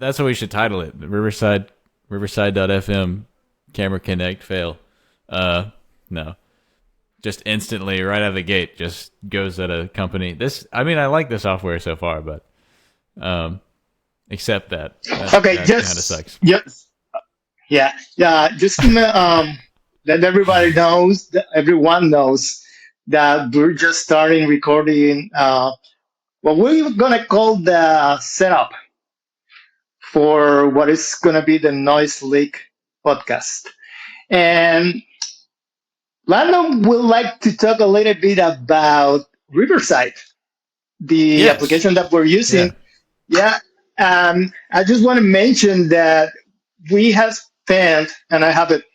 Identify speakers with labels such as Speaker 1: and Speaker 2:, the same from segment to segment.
Speaker 1: That's what we should title it. Riverside.fm camera connect fail. No. Just instantly right out of the gate just goes at a company. I like the software so far, but except that
Speaker 2: Okay,
Speaker 1: that
Speaker 2: just
Speaker 1: kind of sucks.
Speaker 2: yes, yeah. Just let everybody knows, that everyone knows that we're just starting recording. What we're gonna call the setup for what is gonna be the Noise Leak podcast, and Landon would like to talk a little bit about Riverside, the
Speaker 1: Yes.
Speaker 2: application that we're
Speaker 1: Yeah.
Speaker 2: using. Yeah. I just want to mention that we have spent, and I have it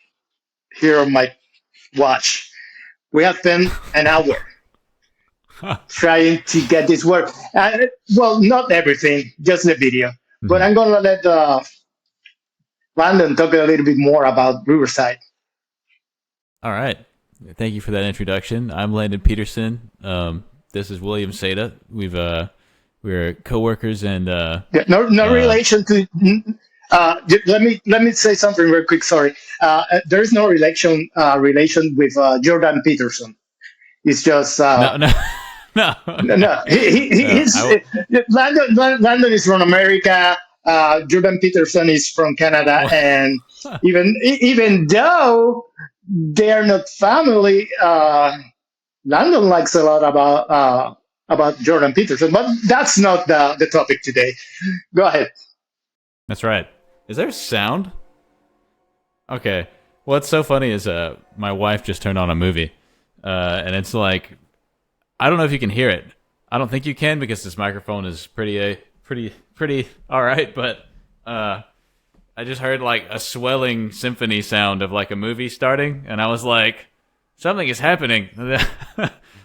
Speaker 2: here on my watch, we have spent an hour trying to get this work. Well, not everything, just the video. But
Speaker 1: Mhm.
Speaker 2: I'm going to let Landon talk a little bit more about Riverside.
Speaker 1: All right. Thank you for that introduction. I'm Landon Peterson. This is William Seda. We're coworkers and
Speaker 2: Yeah, no relation to. Let me say something real quick. Sorry, there is no relation with Jordan Peterson. It's just
Speaker 1: no. No.
Speaker 2: no. He's
Speaker 1: No,
Speaker 2: Landon is from America. Jordan Peterson is from Canada, and even though they are not family, Landon likes a lot about Jordan Peterson. But that's not the topic today. Go ahead.
Speaker 1: That's right. Is there sound? Okay. What's so funny is my wife just turned on a movie, and it's like I don't know if you can hear it. I don't think you can because this microphone is pretty all right. But I just heard like a swelling symphony sound of like a movie starting, and I was like, something is happening. The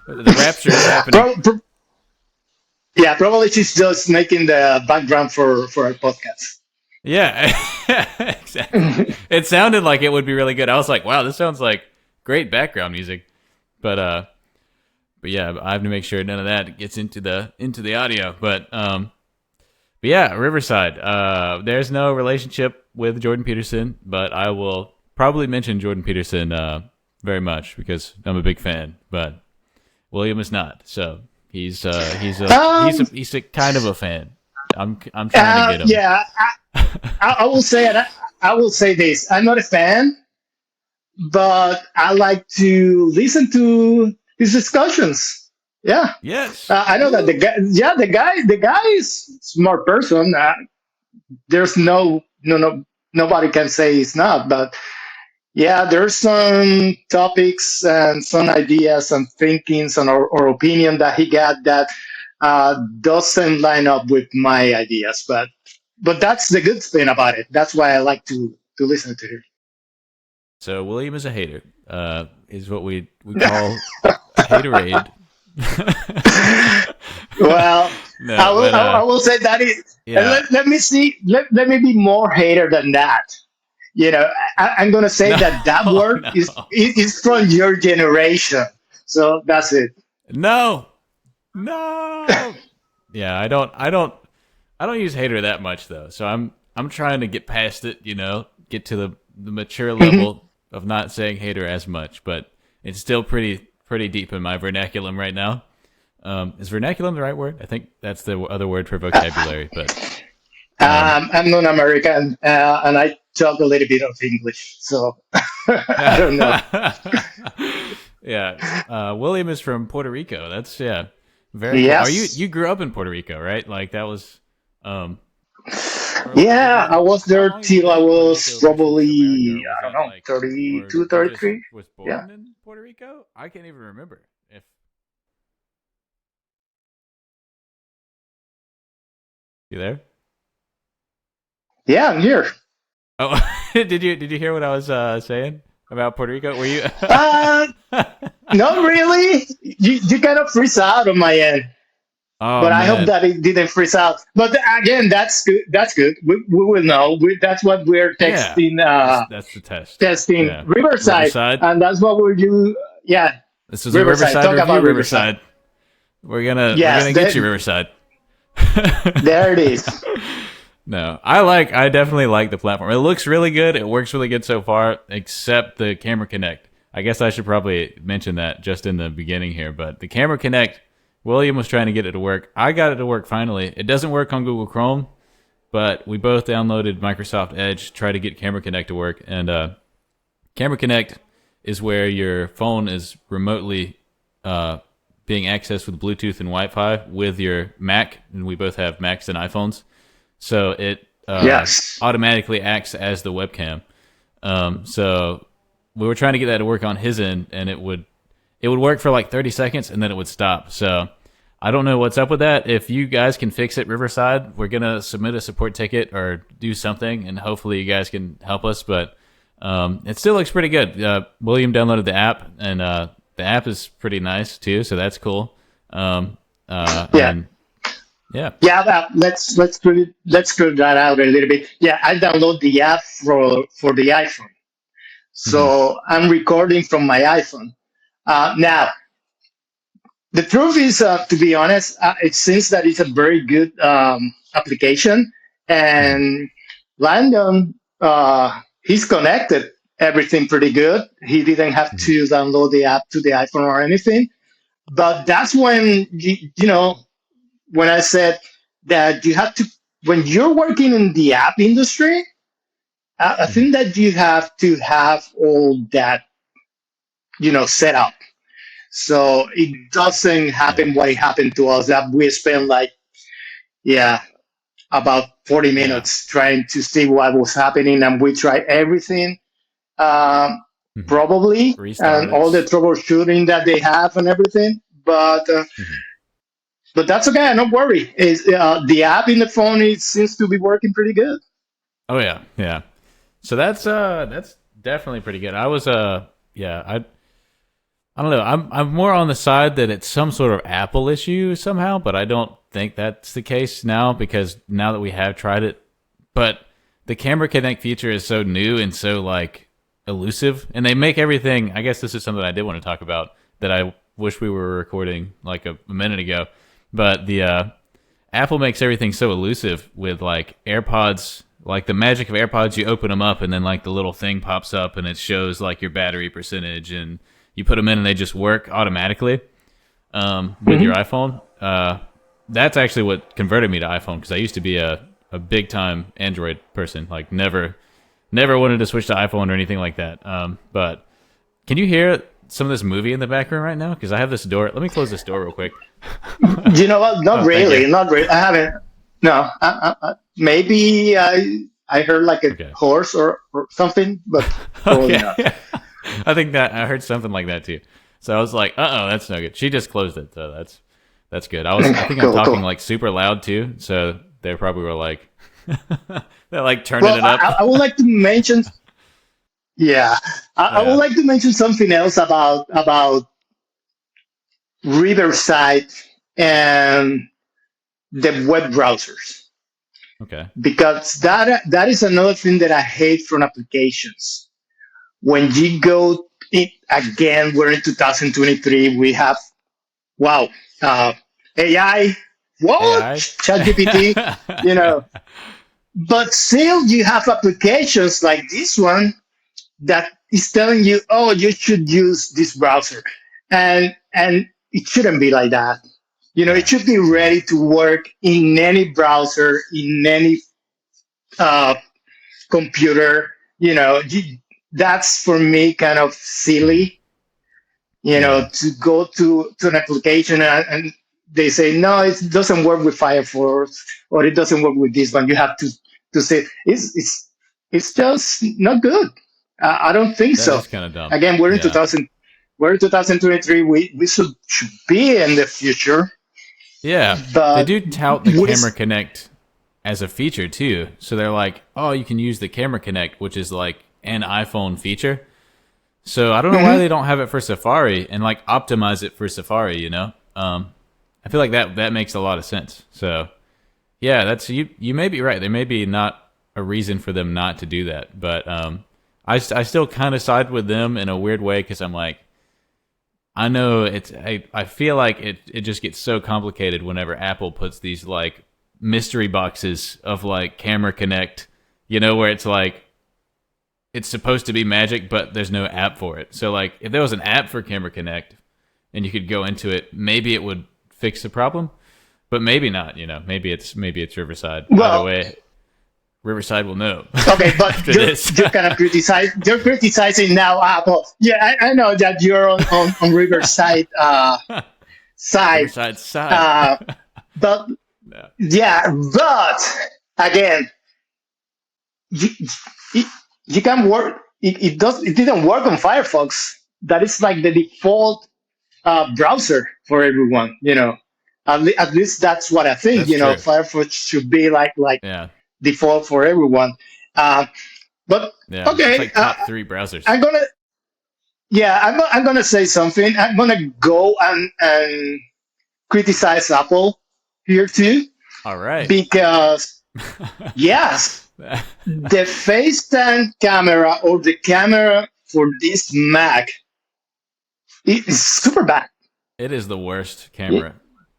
Speaker 1: rapture is happening.
Speaker 2: Yeah, probably she's just making the background for a podcast.
Speaker 1: Yeah, exactly. It sounded like it would be really good. I was like, wow, this sounds like great background music. But yeah, I have to make sure none of that gets into the audio. But yeah, Riverside. There's no relationship with Jordan Peterson, but I will probably mention Jordan Peterson very much because I'm a big fan. But William is not, so he's a kind of a fan. I'm trying to get him.
Speaker 2: Yeah, I will say it. I will say this. I'm not a fan, but I like to listen to his discussions. Yeah.
Speaker 1: Yes.
Speaker 2: I know that the guy. Yeah, the guy is a smart person. There's nobody can say he's not. But yeah, there's some topics and some ideas and thinkings and or opinion that he got that doesn't line up with my ideas. But that's the good thing about it. That's why I like to listen to him.
Speaker 1: So William is a hater. Is what we call haterade.
Speaker 2: Well,
Speaker 1: No,
Speaker 2: I will say that is.
Speaker 1: Yeah.
Speaker 2: Let me see. Let me be more hater than that. You know, I'm gonna say that word
Speaker 1: No.
Speaker 2: is from your generation. So that's it.
Speaker 1: No. Yeah, I don't use hater that much though. So I'm trying to get past it. Get to the mature level of not saying hater as much, but it's still pretty deep in my vernaculum right now. Is vernaculum the right word? I think that's the other word for vocabulary. But
Speaker 2: I'm non-American, and I talk a little bit of English, so I don't know.
Speaker 1: Yeah, William is from Puerto Rico. That's very.
Speaker 2: Yes.
Speaker 1: Cool. You grew up in Puerto Rico, right? Like that was.
Speaker 2: Yeah, I was there till I was
Speaker 1: Rico versus
Speaker 2: probably,
Speaker 1: America?
Speaker 2: I don't
Speaker 1: Was that
Speaker 2: know,
Speaker 1: like,
Speaker 2: 32,
Speaker 1: or you
Speaker 2: 33.
Speaker 1: was born
Speaker 2: Yeah.
Speaker 1: in Puerto Rico? I can't even remember if you there.
Speaker 2: Yeah, I'm here.
Speaker 1: Oh, did you hear what I was saying about Puerto Rico? Were you?
Speaker 2: Not really. You kind of freeze out on my end.
Speaker 1: Oh
Speaker 2: But I hope
Speaker 1: man,
Speaker 2: that it didn't freeze out. But again, that's good. That's good. We will know. That's what we're
Speaker 1: yeah,
Speaker 2: texting,
Speaker 1: that's the test.
Speaker 2: testing
Speaker 1: Yeah,
Speaker 2: Riverside,
Speaker 1: Riverside.
Speaker 2: and that's what we do. Yeah,
Speaker 1: This is a
Speaker 2: Riverside.
Speaker 1: Riverside
Speaker 2: Talk
Speaker 1: review.
Speaker 2: about
Speaker 1: Riverside. We're gonna
Speaker 2: Yes,
Speaker 1: get you Riverside.
Speaker 2: there it is.
Speaker 1: No, I definitely like the platform. It looks really good. It works really good so far, except the Camera Connect. I guess I should probably mention that just in the beginning here. But the Camera Connect, William was trying to get it to work. I got it to work finally. It doesn't work on Google Chrome, but we both downloaded Microsoft Edge, tried to get Camera Connect to work, and Camera Connect is where your phone is remotely being accessed with Bluetooth and Wi-Fi with your Mac, and we both have Macs and iPhones, so it
Speaker 2: Yes.
Speaker 1: automatically acts as the webcam. So we were trying to get that to work on his end, and it would work for like 30 seconds, and then it would stop. So I don't know what's up with that. If you guys can fix it, Riverside, we're gonna submit a support ticket or do something, and hopefully you guys can help us. But it still looks pretty good. William downloaded the app, and the app is pretty nice too, so that's cool.
Speaker 2: Yeah.
Speaker 1: And yeah.
Speaker 2: Yeah, let's clear that out a little bit. Yeah, I download the app for the iPhone,
Speaker 1: Hmm.
Speaker 2: so I'm recording from my iPhone. Now, the truth is, to be honest, it seems that it's a very good application,
Speaker 1: Hmm.
Speaker 2: and Landon, he's connected everything pretty good. He didn't have
Speaker 1: Hmm.
Speaker 2: to download the app to the iPhone or anything. But that's when when I said that you have to, when you're working in the app industry, I
Speaker 1: Hmm.
Speaker 2: think that you have to have all that set up, so it doesn't
Speaker 1: Yeah.
Speaker 2: happen what it happened to us, that we spent like, yeah, about 40
Speaker 1: Yeah.
Speaker 2: minutes trying to see what was happening, and we tried everything, um,
Speaker 1: Hmm.
Speaker 2: probably, and
Speaker 1: Restart
Speaker 2: all the
Speaker 1: it.
Speaker 2: troubleshooting that they have and everything.
Speaker 1: Hmm.
Speaker 2: But that's okay. Don't worry. Is the app in the phone? It seems to be working pretty good.
Speaker 1: Oh yeah, yeah. So that's definitely pretty good. I was yeah, I don't know. I'm more on the side that it's some sort of Apple issue somehow, but I don't think that's the case now because now that we have tried it, but the Camera Connect feature is so new and so like elusive, and they make everything. I guess this is something I did want to talk about that I wish we were recording like a minute ago, but the Apple makes everything so elusive with like AirPods. Like the magic of AirPods, you open them up and then like the little thing pops up and it shows like your battery percentage, and you put them in and they just work automatically with your
Speaker 2: Mhm.
Speaker 1: iPhone. That's actually what converted me to iPhone because I used to be a big time Android person. Like never wanted to switch to iPhone or anything like that. But can you hear some of this movie in the background right now? Because I have this door. Let me close this door real quick.
Speaker 2: You know what? Not
Speaker 1: Oh, thank you.
Speaker 2: really. Not really. I haven't. No. Maybe I heard like a
Speaker 1: Okay.
Speaker 2: horse or something, but probably
Speaker 1: Okay.
Speaker 2: not.
Speaker 1: I think that I heard something like that too. So I was like, that's no good. She just closed it, so that's good. I think I'm
Speaker 2: Cool.
Speaker 1: talking
Speaker 2: Cool.
Speaker 1: like super loud too, so they probably were like they're like turning
Speaker 2: Well,
Speaker 1: it up.
Speaker 2: I would like to mention. Yeah, I would
Speaker 1: Yeah.
Speaker 2: like to mention something else about Riverside and the web browsers,
Speaker 1: Okay.
Speaker 2: because that is another thing that I hate from applications. When you go in, again, we're in 2023. We have, wow, uh, AI, what,
Speaker 1: AI.
Speaker 2: ChatGPT, you know. But still, you have applications like this one that is telling you, oh, you should use this browser, and it shouldn't be like that. It
Speaker 1: Yeah.
Speaker 2: should be
Speaker 1: Yeah.
Speaker 2: ready to work in any browser, in any uh, computer. That's for me kind of
Speaker 1: Mhm.
Speaker 2: silly.
Speaker 1: Yeah.
Speaker 2: To go to an application, and they say no, it doesn't work with Firefox, or it doesn't work with this one. You have to say it's just not good. I don't think
Speaker 1: That
Speaker 2: so.
Speaker 1: is kind of dumb.
Speaker 2: Again, we're in
Speaker 1: Yeah.
Speaker 2: 2000. We're in 2023. We should be in the future,
Speaker 1: Yeah. They
Speaker 2: but
Speaker 1: do tout the
Speaker 2: what
Speaker 1: Camera
Speaker 2: is
Speaker 1: Connect as a feature too. So they're like, "Oh, you can use the Camera Connect, which is like an iPhone feature." So I don't know why
Speaker 2: Mhm.
Speaker 1: they don't have it for Safari and like optimize it for Safari. I feel like that makes a lot of sense. So yeah, that's you. You may be right. There may be not a reason for them not to do that, but I still kind of side with them in a weird way because I'm like, I know I feel like it just gets so complicated whenever Apple puts these like mystery boxes of like Camera Connect, where it's like it's supposed to be magic, but there's no app for it. So like if there was an app for Camera Connect and you could go into it, maybe it would fix the problem, but maybe not. Maybe it's Riverside. Either way, Riverside will know.
Speaker 2: Okay, but you're kind of criticizing now Apple. Yeah, I know that you're on Riverside side.
Speaker 1: Riverside side.
Speaker 2: But
Speaker 1: No.
Speaker 2: yeah, but again, you, you can work. It didn't work on Firefox. That is like the default browser for everyone. At least that's what I think.
Speaker 1: That's true.
Speaker 2: Firefox should be like
Speaker 1: Yeah.
Speaker 2: default for everyone. But
Speaker 1: Yeah.
Speaker 2: okay,
Speaker 1: It's like top 3 browsers.
Speaker 2: I'm gonna say something. I'm gonna go and criticize Apple here too,
Speaker 1: All right.
Speaker 2: because yes, the FaceTime camera or the camera for this Mac is super bad.
Speaker 1: It is the worst camera.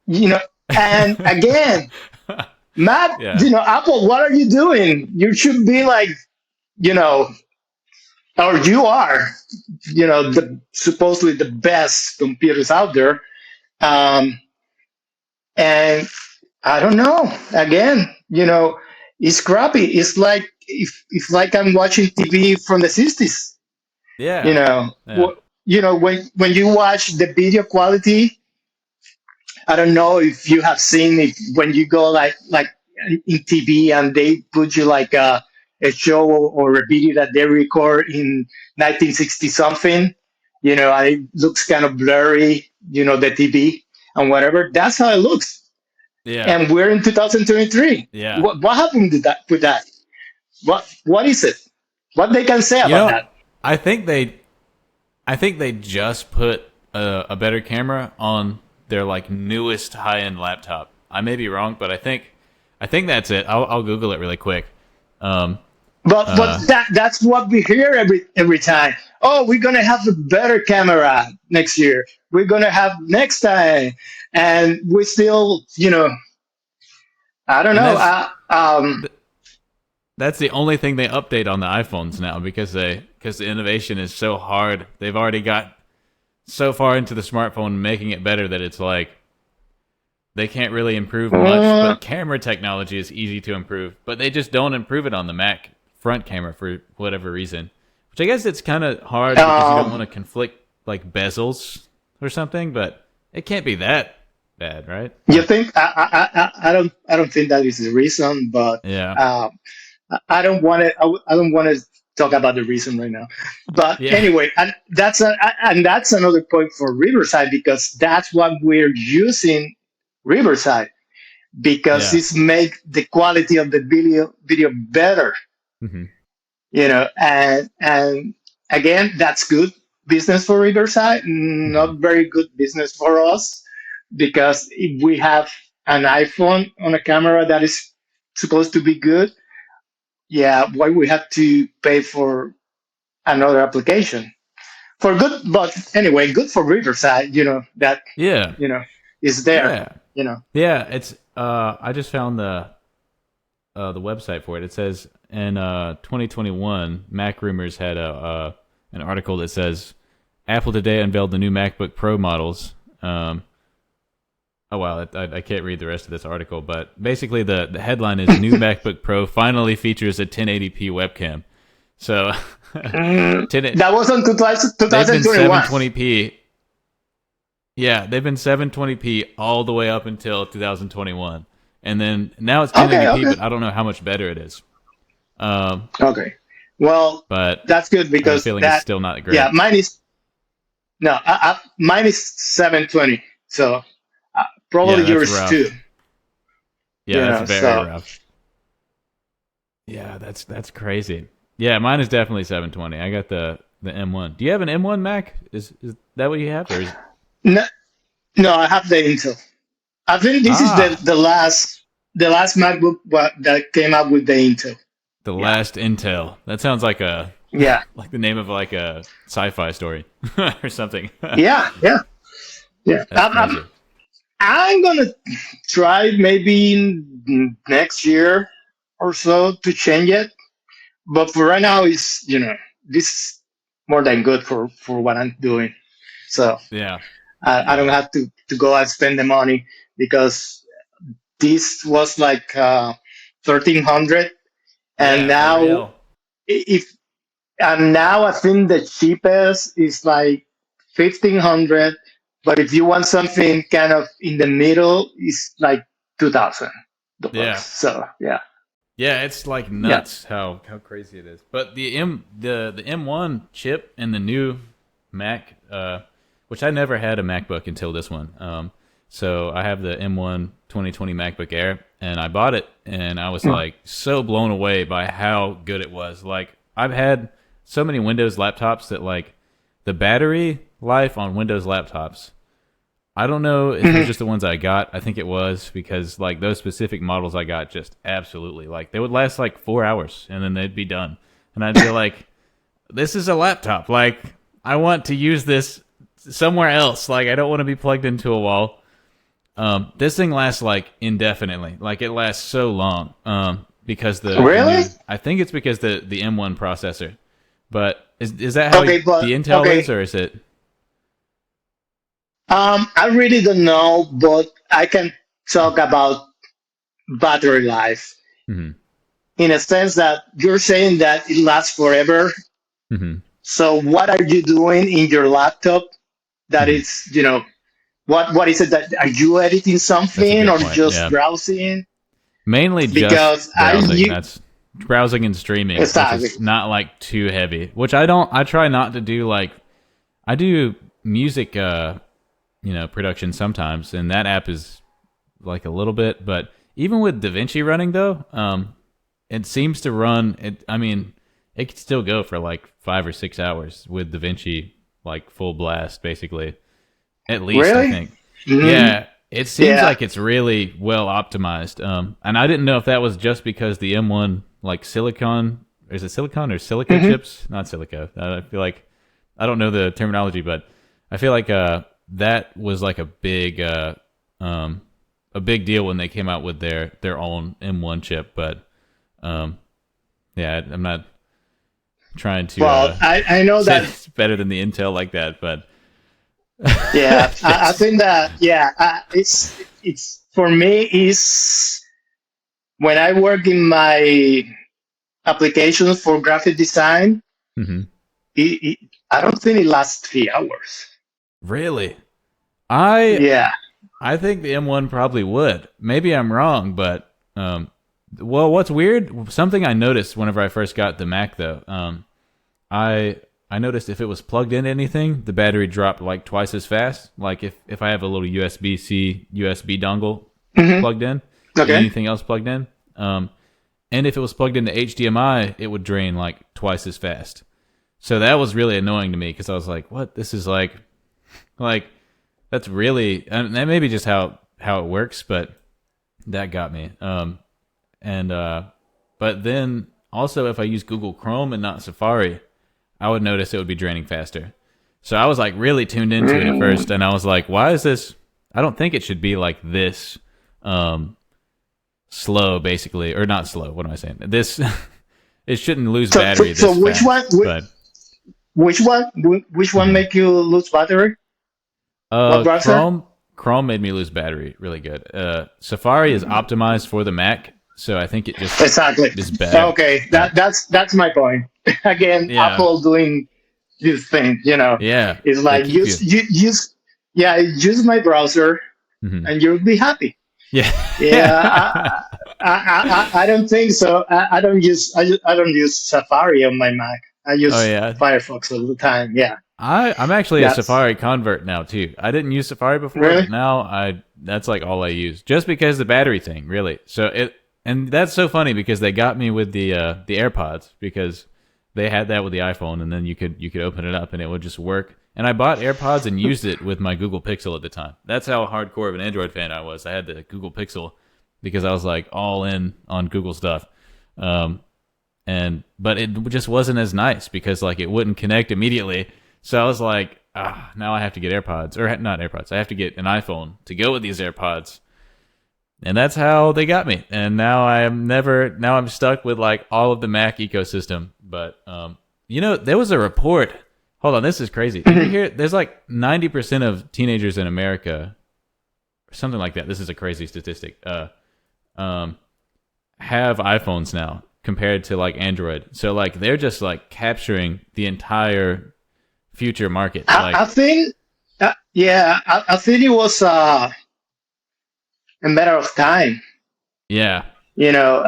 Speaker 2: And again, Matt,
Speaker 1: Yeah.
Speaker 2: Apple, what are you doing? You should be like, or you are, supposedly the best computers out there. And I don't know. Again, it's crappy. It's like if like I'm watching TV from the 60s.
Speaker 1: Yeah.
Speaker 2: You know,
Speaker 1: Yeah.
Speaker 2: when you watch the video quality, I don't know if you have seen it when you go like in TV and they put you like a show or a video that they record in 1960 something, and it looks kind of blurry, the TV and whatever. That's how it looks.
Speaker 1: Yeah.
Speaker 2: And we're in 2023.
Speaker 1: Yeah.
Speaker 2: What happened to that? With that? What is it? What they can say about that?
Speaker 1: I think they just put a better camera on their like newest high-end laptop. I may be wrong, but I think that's it. I'll Google it really quick.
Speaker 2: But that's what we hear every time. Oh, we're gonna have a better camera next year. We're gonna have next time, and we still, I don't know.
Speaker 1: That's the only thing they update on the iPhones now because the innovation is so hard. They've already got so far into the smartphone making it better that it's like they can't really improve much. But camera technology is easy to improve, but they just don't improve it on the Mac front camera for whatever reason. Which I guess it's kind of hard because you don't want to conflict like bezels or something, but it can't be that bad, right?
Speaker 2: You think? I don't think that is the reason, but
Speaker 1: Yeah.
Speaker 2: I don't want to. I don't want to talk about the reason right now. But
Speaker 1: Yeah.
Speaker 2: anyway, and that's another point for Riverside, because that's what we're using Riverside, because
Speaker 1: Yeah.
Speaker 2: it's make the quality of the video better.
Speaker 1: Hmm.
Speaker 2: And again, that's good business for Riverside, not very good business for us, because if we have an iPhone on a camera that is supposed to be good, yeah, why we have to pay for another application for good? But anyway, good for Riverside, that
Speaker 1: Yeah.
Speaker 2: is there.
Speaker 1: Yeah. Yeah, it's I just found the website for it. It says in 2021, Mac Rumors had an article that says Apple today unveiled the new MacBook Pro models. Oh wow, I can't read the rest of this article, but basically the headline is new MacBook Pro finally features a 1080p webcam. So
Speaker 2: that was on
Speaker 1: they've been
Speaker 2: 2021.
Speaker 1: 720p. Yeah, they've been 720p all the way up until 2021, and then now it's 1080p,
Speaker 2: Okay.
Speaker 1: but I don't know how much better it is.
Speaker 2: Okay, well,
Speaker 1: But
Speaker 2: that's good,
Speaker 1: I have a
Speaker 2: because
Speaker 1: feeling it's still not great.
Speaker 2: yeah, mine is 720, so probably
Speaker 1: Yeah, that's
Speaker 2: yours
Speaker 1: rough.
Speaker 2: too.
Speaker 1: Yeah, that's very
Speaker 2: so
Speaker 1: rough. Yeah, that's crazy. Yeah, mine is definitely 720. I got the M1. Do you have an M1 Mac? Is that what you have? Or is,
Speaker 2: no, no, I have the Intel. I think this is the last MacBook that came out with the Intel.
Speaker 1: the last Intel? That sounds like
Speaker 2: Yeah,
Speaker 1: like the name of like a sci-fi story or something.
Speaker 2: yeah.
Speaker 1: That's crazy.
Speaker 2: I'm gonna try maybe next year or so to change it. But for right now, it's this is more than good for what I'm doing. So
Speaker 1: Yeah.
Speaker 2: I don't
Speaker 1: Yeah.
Speaker 2: have to go and spend the money because this was like 1,300, and
Speaker 1: Yeah, for
Speaker 2: now
Speaker 1: real.
Speaker 2: if and now I think the cheapest is like 1,500. But if you want something kind of in the middle, it's like $2,000.
Speaker 1: Yeah.
Speaker 2: So yeah,
Speaker 1: Yeah, it's like
Speaker 2: yeah.
Speaker 1: nuts how crazy it is. But the M1 chip and the new Mac, which I never had a MacBook until this one. So I have the M1 2020 MacBook Air, and I bought it, and I was like so blown away by how good it was. Like I've had so many Windows laptops that like the battery life on Windows laptops, I don't know if it was
Speaker 2: Mhm.
Speaker 1: just the ones I got. I think it was because like those specific models I got just absolutely like they would last like 4 hours and then they'd be done. And I'd be like, this is a laptop. Like I want to use this somewhere else. Like I don't want to be plugged into a wall. This thing lasts like indefinitely. Like it lasts so long. Because the
Speaker 2: Really?
Speaker 1: new I think it's because the M1 processor. But is that how
Speaker 2: Okay, but
Speaker 1: the Intel
Speaker 2: okay.
Speaker 1: is or is it?
Speaker 2: I really don't know, but I can talk about battery life
Speaker 1: Hmm.
Speaker 2: in a sense that you're saying that it lasts forever.
Speaker 1: Hmm.
Speaker 2: So what are you doing in your laptop that
Speaker 1: Hmm.
Speaker 2: is, what is it that are you editing
Speaker 1: That's a
Speaker 2: something
Speaker 1: good
Speaker 2: or
Speaker 1: point.
Speaker 2: just
Speaker 1: Yeah.
Speaker 2: browsing?
Speaker 1: Mainly just
Speaker 2: Because I
Speaker 1: browsing.
Speaker 2: you
Speaker 1: That's browsing and streaming, which
Speaker 2: exactly.
Speaker 1: is not like too heavy. Which I don't. I try not to do like I do music, production sometimes, and that app is like a little bit. But even with DaVinci running though, it seems to run. It. I mean, it could still go for like 5 or 6 hours with DaVinci, like full blast, basically. At least I
Speaker 2: Really?
Speaker 1: think.
Speaker 2: Hmm.
Speaker 1: Yeah, it seems
Speaker 2: Yeah.
Speaker 1: like it's really well optimized. And I didn't know if that was just because the M1 like silicon, is it silicon or silica
Speaker 2: Hmm.
Speaker 1: chips? Not silica. I feel like I don't know the terminology, but I feel like that was like um a big deal when they came out with their own M1 chip. But um, yeah, I'm not trying to
Speaker 2: Well, I know
Speaker 1: say
Speaker 2: that.
Speaker 1: it's better than the Intel like that, but
Speaker 2: Yeah, I
Speaker 1: it's.
Speaker 2: think that. Yeah, it's for me is when I work in my applications for graphic design.
Speaker 1: Mhm.
Speaker 2: I don't think it lasts 3 hours.
Speaker 1: Really? I
Speaker 2: Yeah.
Speaker 1: I think the M1 probably would. Maybe I'm wrong, but well, what's weird? Something I noticed whenever I first got the Mac, though, I noticed if it was plugged into anything, the battery dropped like twice as fast. Like if I have a little USB-C USB dongle
Speaker 2: Hmm.
Speaker 1: plugged in and
Speaker 2: Okay.
Speaker 1: anything else plugged in, and if it was plugged into HDMI, it would drain like twice as fast. So that was really annoying to me because I was like, "What? This is like that's really and that may be just how it works, but that got me. And but then also if I use Google Chrome and not Safari, I would notice it would be draining faster. So I was like really tuned into it at first,
Speaker 2: Mm.
Speaker 1: and I was like, why is this? I don't think it should be like this um, slow, basically, or not slow. What am I saying? This it shouldn't lose
Speaker 2: So, so,
Speaker 1: battery
Speaker 2: so
Speaker 1: this fast, but
Speaker 2: which one
Speaker 1: mhm.
Speaker 2: make you lose battery? What browser?
Speaker 1: Chrome made me lose battery really good. Safari is optimized for the Mac, so I think it just
Speaker 2: Exactly.
Speaker 1: is better.
Speaker 2: Okay,
Speaker 1: But
Speaker 2: that's my point. Again,
Speaker 1: yeah,
Speaker 2: Apple doing this thing,
Speaker 1: yeah,
Speaker 2: it's
Speaker 1: they
Speaker 2: like
Speaker 1: keep you.
Speaker 2: use yeah, use my browser
Speaker 1: Mhm.
Speaker 2: and you'll be happy.
Speaker 1: Yeah,
Speaker 2: Yeah,
Speaker 1: yeah,
Speaker 2: I don't think so. I don't use Safari on my Mac. I
Speaker 1: oh
Speaker 2: use
Speaker 1: yeah.
Speaker 2: Firefox all the time. Yeah,
Speaker 1: I'm actually a
Speaker 2: that's
Speaker 1: Safari convert now too. I didn't use Safari before,
Speaker 2: really.
Speaker 1: but now I that's like all I use, just because the battery thing, really. So it and that's so funny because they got me with the AirPods because they had that with the iPhone, and then you could open it up and it would just work. And I bought AirPods and used it with my Google Pixel at the time. That's how hardcore of an Android fan I was. I had the Google Pixel because I was like all in on Google stuff. Um, and but it just wasn't as nice because like it wouldn't connect immediately. So I was like, now I have to get AirPods, or not AirPods. I have to get an iPhone to go with these AirPods. And that's how they got me. And now I'm stuck with like all of the Mac ecosystem. But there was a report. Hold on, this is crazy. Did you hear? There's like 90% of teenagers in America, or something like that. This is a crazy statistic. Have iPhones now compared to like Android. So like they're just like capturing the entire future market.
Speaker 2: I think, I think it was a matter of time.
Speaker 1: Yeah.
Speaker 2: You know,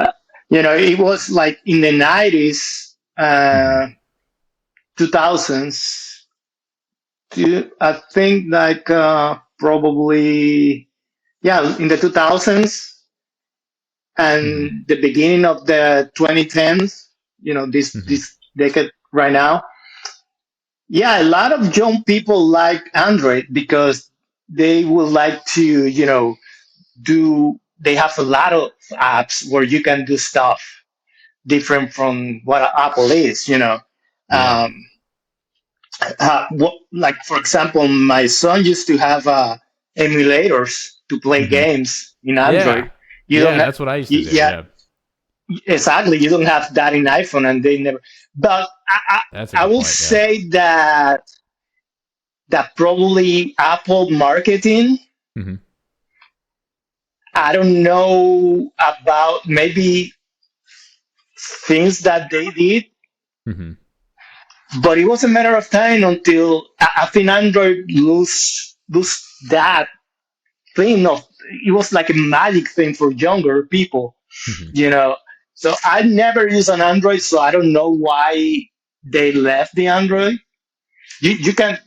Speaker 2: it was like in the 90s,
Speaker 1: Mm-hmm.
Speaker 2: 2000s. I think like probably in the 2000s
Speaker 1: Mm-hmm.
Speaker 2: and the beginning of the 2010s. This
Speaker 1: Mm-hmm.
Speaker 2: this decade right now. Yeah, a lot of young people like Android because they would like to, do. They have a lot of apps where you can do stuff different from what Apple is.
Speaker 1: Yeah.
Speaker 2: Um, like for example, my son used to have emulators to play
Speaker 1: Mm-hmm.
Speaker 2: games in Android.
Speaker 1: Yeah.
Speaker 2: You don't
Speaker 1: Yeah,
Speaker 2: have,
Speaker 1: that's what I used to do.
Speaker 2: yeah,
Speaker 1: Yeah.
Speaker 2: exactly. You don't have that in iPhone, and they never. But
Speaker 1: That's a
Speaker 2: I
Speaker 1: good
Speaker 2: will
Speaker 1: point. Yeah.
Speaker 2: say that probably Apple marketing.
Speaker 1: Mm-hmm.
Speaker 2: I don't know about maybe things that they did,
Speaker 1: Mm-hmm.
Speaker 2: but it was a matter of time until I think Android lose that thing of it was like a magic thing for younger people,
Speaker 1: Mm-hmm.
Speaker 2: you know. So I never use an Android, so I don't know why they left the Android. You can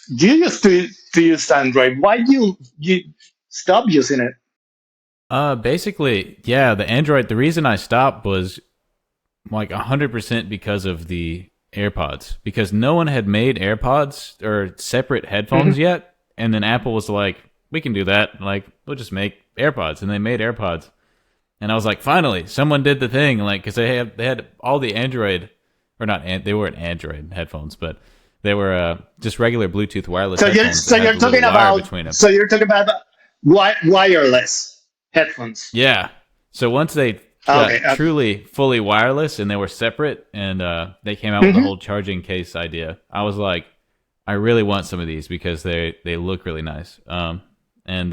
Speaker 2: you used to use Android. Why you stop using it?
Speaker 1: Basically, yeah, the Android, the reason I stopped was like 100% because of the AirPods, because no one had made AirPods or separate headphones
Speaker 2: Hmm.
Speaker 1: yet. And then Apple was like, we can do that. Like, we'll just make AirPods. And they made AirPods. And I was like, finally, someone did the thing. Like, because they had all the Android, or not, they weren't Android headphones, but they were just regular Bluetooth wireless
Speaker 2: So you
Speaker 1: headphones that had the little wire between them.
Speaker 2: you're talking about wireless headphones.
Speaker 1: Yeah. So once they
Speaker 2: Okay.
Speaker 1: got truly fully wireless and they were separate, and they came out with the
Speaker 2: Mhm.
Speaker 1: whole charging case idea, I was like, I really want some of these because they look really nice. And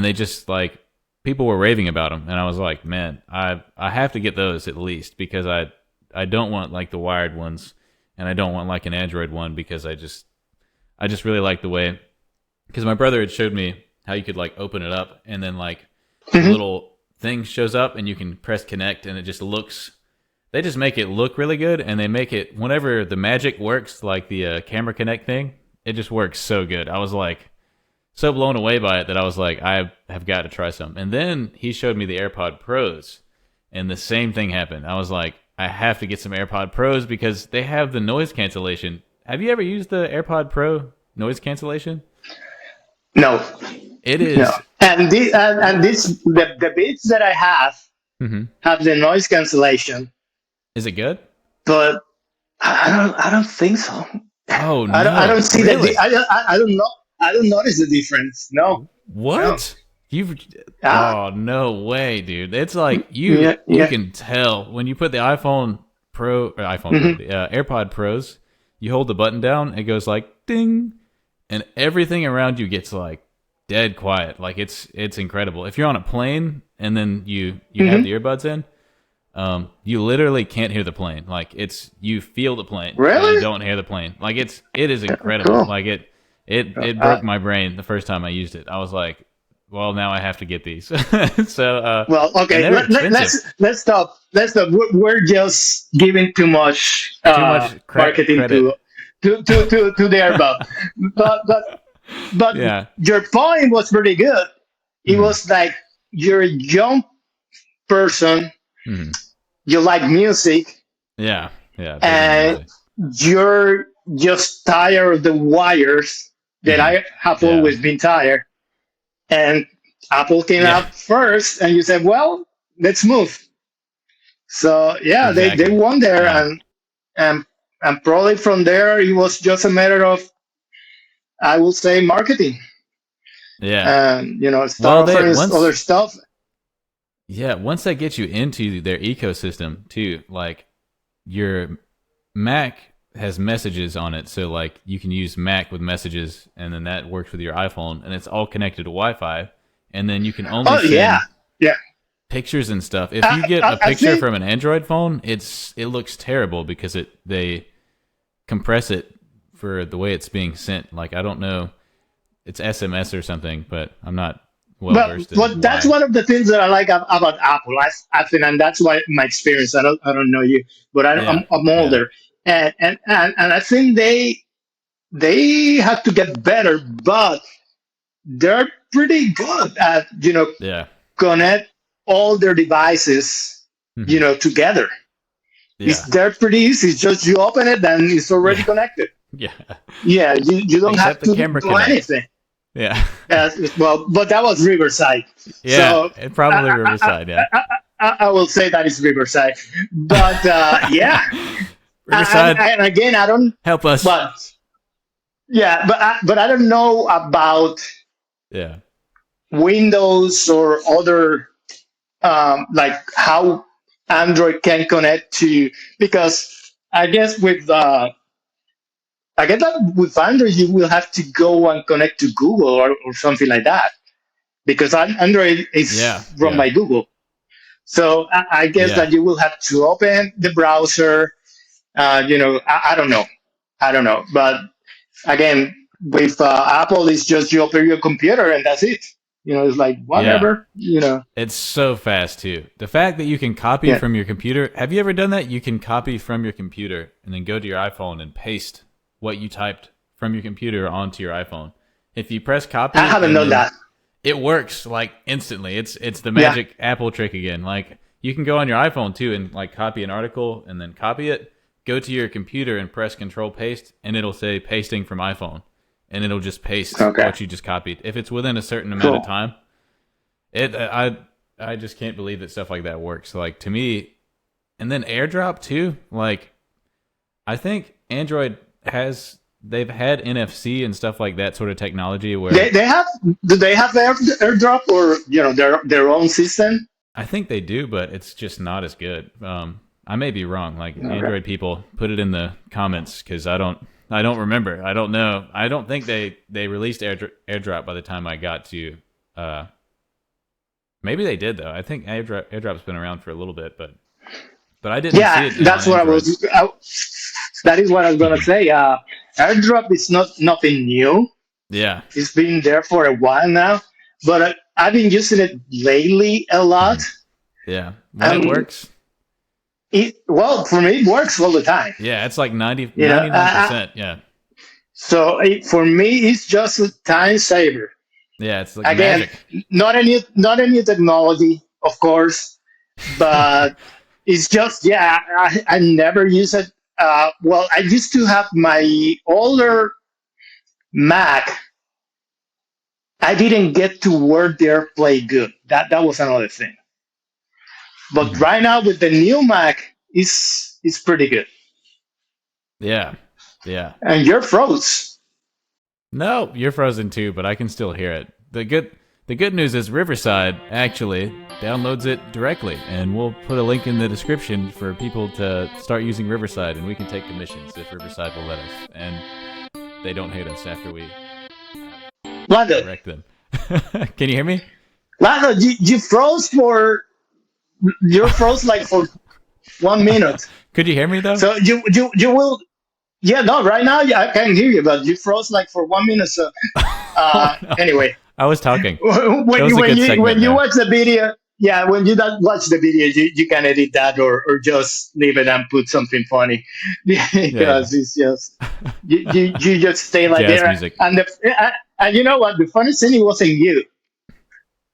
Speaker 1: they just like people were raving about them, and I was like, man, I have to get those at least because I don't want like the wired ones, and I don't want like an Android one because I just really like the way, because my brother had showed me how you could like open it up and then like the
Speaker 2: Mhm.
Speaker 1: little thing shows up and you can press connect and it just looks, they just make it look really good, and they make it whenever the magic works, like the camera connect thing, it just works so good. I was like so blown away by it that I was like, I have got to try some. And then he showed me the AirPod Pros, and the same thing happened. I was like, I have to get some AirPod Pros because they have the noise cancellation. Have you ever used the AirPod Pro noise cancellation?
Speaker 2: No,
Speaker 1: It
Speaker 2: no.
Speaker 1: is.
Speaker 2: And this the beats that I
Speaker 1: Mhm.
Speaker 2: have the noise cancellation,
Speaker 1: Is it good?
Speaker 2: but I don't think so.
Speaker 1: Oh
Speaker 2: I don't
Speaker 1: no,
Speaker 2: see
Speaker 1: really?
Speaker 2: I don't know. I don't notice the difference. No, no.
Speaker 1: What? You've
Speaker 2: Ah,
Speaker 1: Oh, no way, dude. It's like
Speaker 2: yeah,
Speaker 1: you
Speaker 2: yeah.
Speaker 1: can tell when you put the iPhone Pro,
Speaker 2: Hmm.
Speaker 1: the AirPod Pros, you hold the button down, it goes like ding, and everything around you gets like dead quiet. Like it's incredible. If you're on a plane and then you have
Speaker 2: Hmm.
Speaker 1: the earbuds in, you literally can't hear the plane. Like you feel the plane, but you
Speaker 2: Really?
Speaker 1: don't hear the plane. Like it is incredible.
Speaker 2: Cool.
Speaker 1: Like it
Speaker 2: Uh,
Speaker 1: broke my brain the first time I used it. I was like, well, now I have to get these. So
Speaker 2: well,
Speaker 1: and
Speaker 2: okay.
Speaker 1: they're expensive.
Speaker 2: Let's stop. Let's stop. We're just giving too much
Speaker 1: Too much
Speaker 2: marketing
Speaker 1: credit.
Speaker 2: to the airbag. But
Speaker 1: Yeah.
Speaker 2: your point was pretty good. It
Speaker 1: Hmm.
Speaker 2: was like you're a young person,
Speaker 1: Hmm.
Speaker 2: you like music,
Speaker 1: Yeah. Yeah. Big into
Speaker 2: and
Speaker 1: music.
Speaker 2: you're just tired of the wires that
Speaker 1: Hmm.
Speaker 2: I have
Speaker 1: Yeah.
Speaker 2: always been tired. And Apple came
Speaker 1: Yeah.
Speaker 2: out first, and you said, "Well, let's move." So yeah, they
Speaker 1: Exactly.
Speaker 2: won there,
Speaker 1: Yeah.
Speaker 2: and and probably from there it was just a matter of, I will say, marketing,
Speaker 1: Yeah.
Speaker 2: and start
Speaker 1: Well, they
Speaker 2: offering other
Speaker 1: once
Speaker 2: stuff.
Speaker 1: yeah, once they get you into their ecosystem too, like your Mac has messages on it, so like you can use Mac with messages, and then that works with your iPhone, and it's all connected to Wi-Fi, and then you can only
Speaker 2: Oh yeah,
Speaker 1: send
Speaker 2: yeah.
Speaker 1: pictures and stuff. If
Speaker 2: I,
Speaker 1: you get
Speaker 2: I,
Speaker 1: a
Speaker 2: I
Speaker 1: picture
Speaker 2: think
Speaker 1: from an Android phone, it looks terrible because they compress it for the way it's being sent. Like I don't know, it's SMS or something, but I'm not well
Speaker 2: But
Speaker 1: versed in
Speaker 2: but that's
Speaker 1: why.
Speaker 2: one of the things that I like about Apple. I think, and that's why my experience. I don't know you, but
Speaker 1: Yeah,
Speaker 2: I'm
Speaker 1: yeah,
Speaker 2: older, and I think they have to get better, but they're pretty good at
Speaker 1: yeah,
Speaker 2: connect all their devices
Speaker 1: hmm
Speaker 2: together. It's
Speaker 1: yeah,
Speaker 2: they're pretty easy. It's just you open it and it's already
Speaker 1: yeah,
Speaker 2: connected.
Speaker 1: yeah.
Speaker 2: Yeah, you don't have
Speaker 1: Except the
Speaker 2: to
Speaker 1: camera
Speaker 2: do
Speaker 1: connects.
Speaker 2: anything.
Speaker 1: Yeah,
Speaker 2: Well, but that was Riverside,
Speaker 1: yeah.
Speaker 2: so
Speaker 1: It probably Riverside. Yeah,
Speaker 2: I will say that is Riverside. But yeah, and,
Speaker 1: Riverside,
Speaker 2: and again, I don't.
Speaker 1: help us.
Speaker 2: But yeah, but I don't know about
Speaker 1: Yeah,
Speaker 2: Windows or other, like how Android can connect to, because I guess I guess that with Android you will have to go and connect to Google or something like that, because Android
Speaker 1: yeah,
Speaker 2: is run
Speaker 1: yeah,
Speaker 2: by Google. So I guess
Speaker 1: yeah,
Speaker 2: that you will have to open the browser. I don't know. I don't know. But again, with Apple, it's just you open your computer and that's it. It's like
Speaker 1: yeah.
Speaker 2: whatever.
Speaker 1: It's so fast too. The fact that you can copy
Speaker 2: Yeah,
Speaker 1: from your computer. Have you ever done that? You can copy from your computer and then go to your iPhone and paste what you typed from your computer onto your iPhone. If you press
Speaker 2: I
Speaker 1: copy
Speaker 2: haven't
Speaker 1: and
Speaker 2: done
Speaker 1: then
Speaker 2: that.
Speaker 1: it works like instantly. It's the
Speaker 2: Yeah.
Speaker 1: magic Apple trick again. Like you can go on your iPhone too and like copy an article and then copy it, go to your computer and press control paste and it'll say pasting from iPhone and it'll just paste
Speaker 2: Okay.
Speaker 1: what you just copied. If it's within a certain amount of
Speaker 2: Cool.
Speaker 1: time, I just can't believe that stuff like that works. Like to me, and then AirDrop too. Like I think Android has they've had NFC and stuff like that sort of technology
Speaker 2: They
Speaker 1: where
Speaker 2: they have do they have AirDrop, or their own system?
Speaker 1: I think they do, but it's just not as good. I may be wrong. Like
Speaker 2: Okay.
Speaker 1: Android people, put it in the comments because I don't remember. I don't know. I don't think they released AirDrop by the time I got to. Uh, Maybe they did though. I think AirDrop's been around for a little bit, but I didn't see
Speaker 2: Yeah,
Speaker 1: it on
Speaker 2: that's what I
Speaker 1: Android.
Speaker 2: was. That is what I was gonna say. AirDrop is not nothing new.
Speaker 1: Yeah.
Speaker 2: It's been there for a while now, but I've been using it lately a lot.
Speaker 1: Mhm. Yeah. When it
Speaker 2: Um,
Speaker 1: works,
Speaker 2: well, for me, it works all the time.
Speaker 1: yeah, it's like 90,
Speaker 2: You know,
Speaker 1: 99%. Yeah.
Speaker 2: so for me, it's just a time saver.
Speaker 1: Yeah, it's like
Speaker 2: Again,
Speaker 1: magic.
Speaker 2: not a new technology, of course, but it's just, yeah. I never use it. Well, I used to have my older Mac. I didn't get to work the AirPlay good. That was another thing. But
Speaker 1: Mhm.
Speaker 2: right now with the new Mac, it's pretty good.
Speaker 1: Yeah. Yeah.
Speaker 2: And you're froze.
Speaker 1: No, you're frozen too, but I can still hear it. The good news is Riverside actually downloads it directly, and we'll put a link in the description for people to start using Riverside, and we can take commissions if Riverside will let us, and they don't hate us after we
Speaker 2: Lando,
Speaker 1: direct them. Can you hear me?
Speaker 2: Lando, you froze you're froze like for 1 minute.
Speaker 1: Could you hear me though?
Speaker 2: So you will. Yeah, no, right now, yeah, I can hear you, but you froze like for 1 minute. So
Speaker 1: Oh no,
Speaker 2: anyway,
Speaker 1: I was talking. It
Speaker 2: when
Speaker 1: was
Speaker 2: you
Speaker 1: a
Speaker 2: when
Speaker 1: good
Speaker 2: you when
Speaker 1: segment
Speaker 2: you
Speaker 1: there.
Speaker 2: watch the video, yeah, when you don't watch the video, you can edit that, or just leave it and put something funny,
Speaker 1: Yeah,
Speaker 2: because it's just you just stay
Speaker 1: yeah.
Speaker 2: like
Speaker 1: Jazz
Speaker 2: there.
Speaker 1: music.
Speaker 2: And you know what? The funny thing, it wasn't you.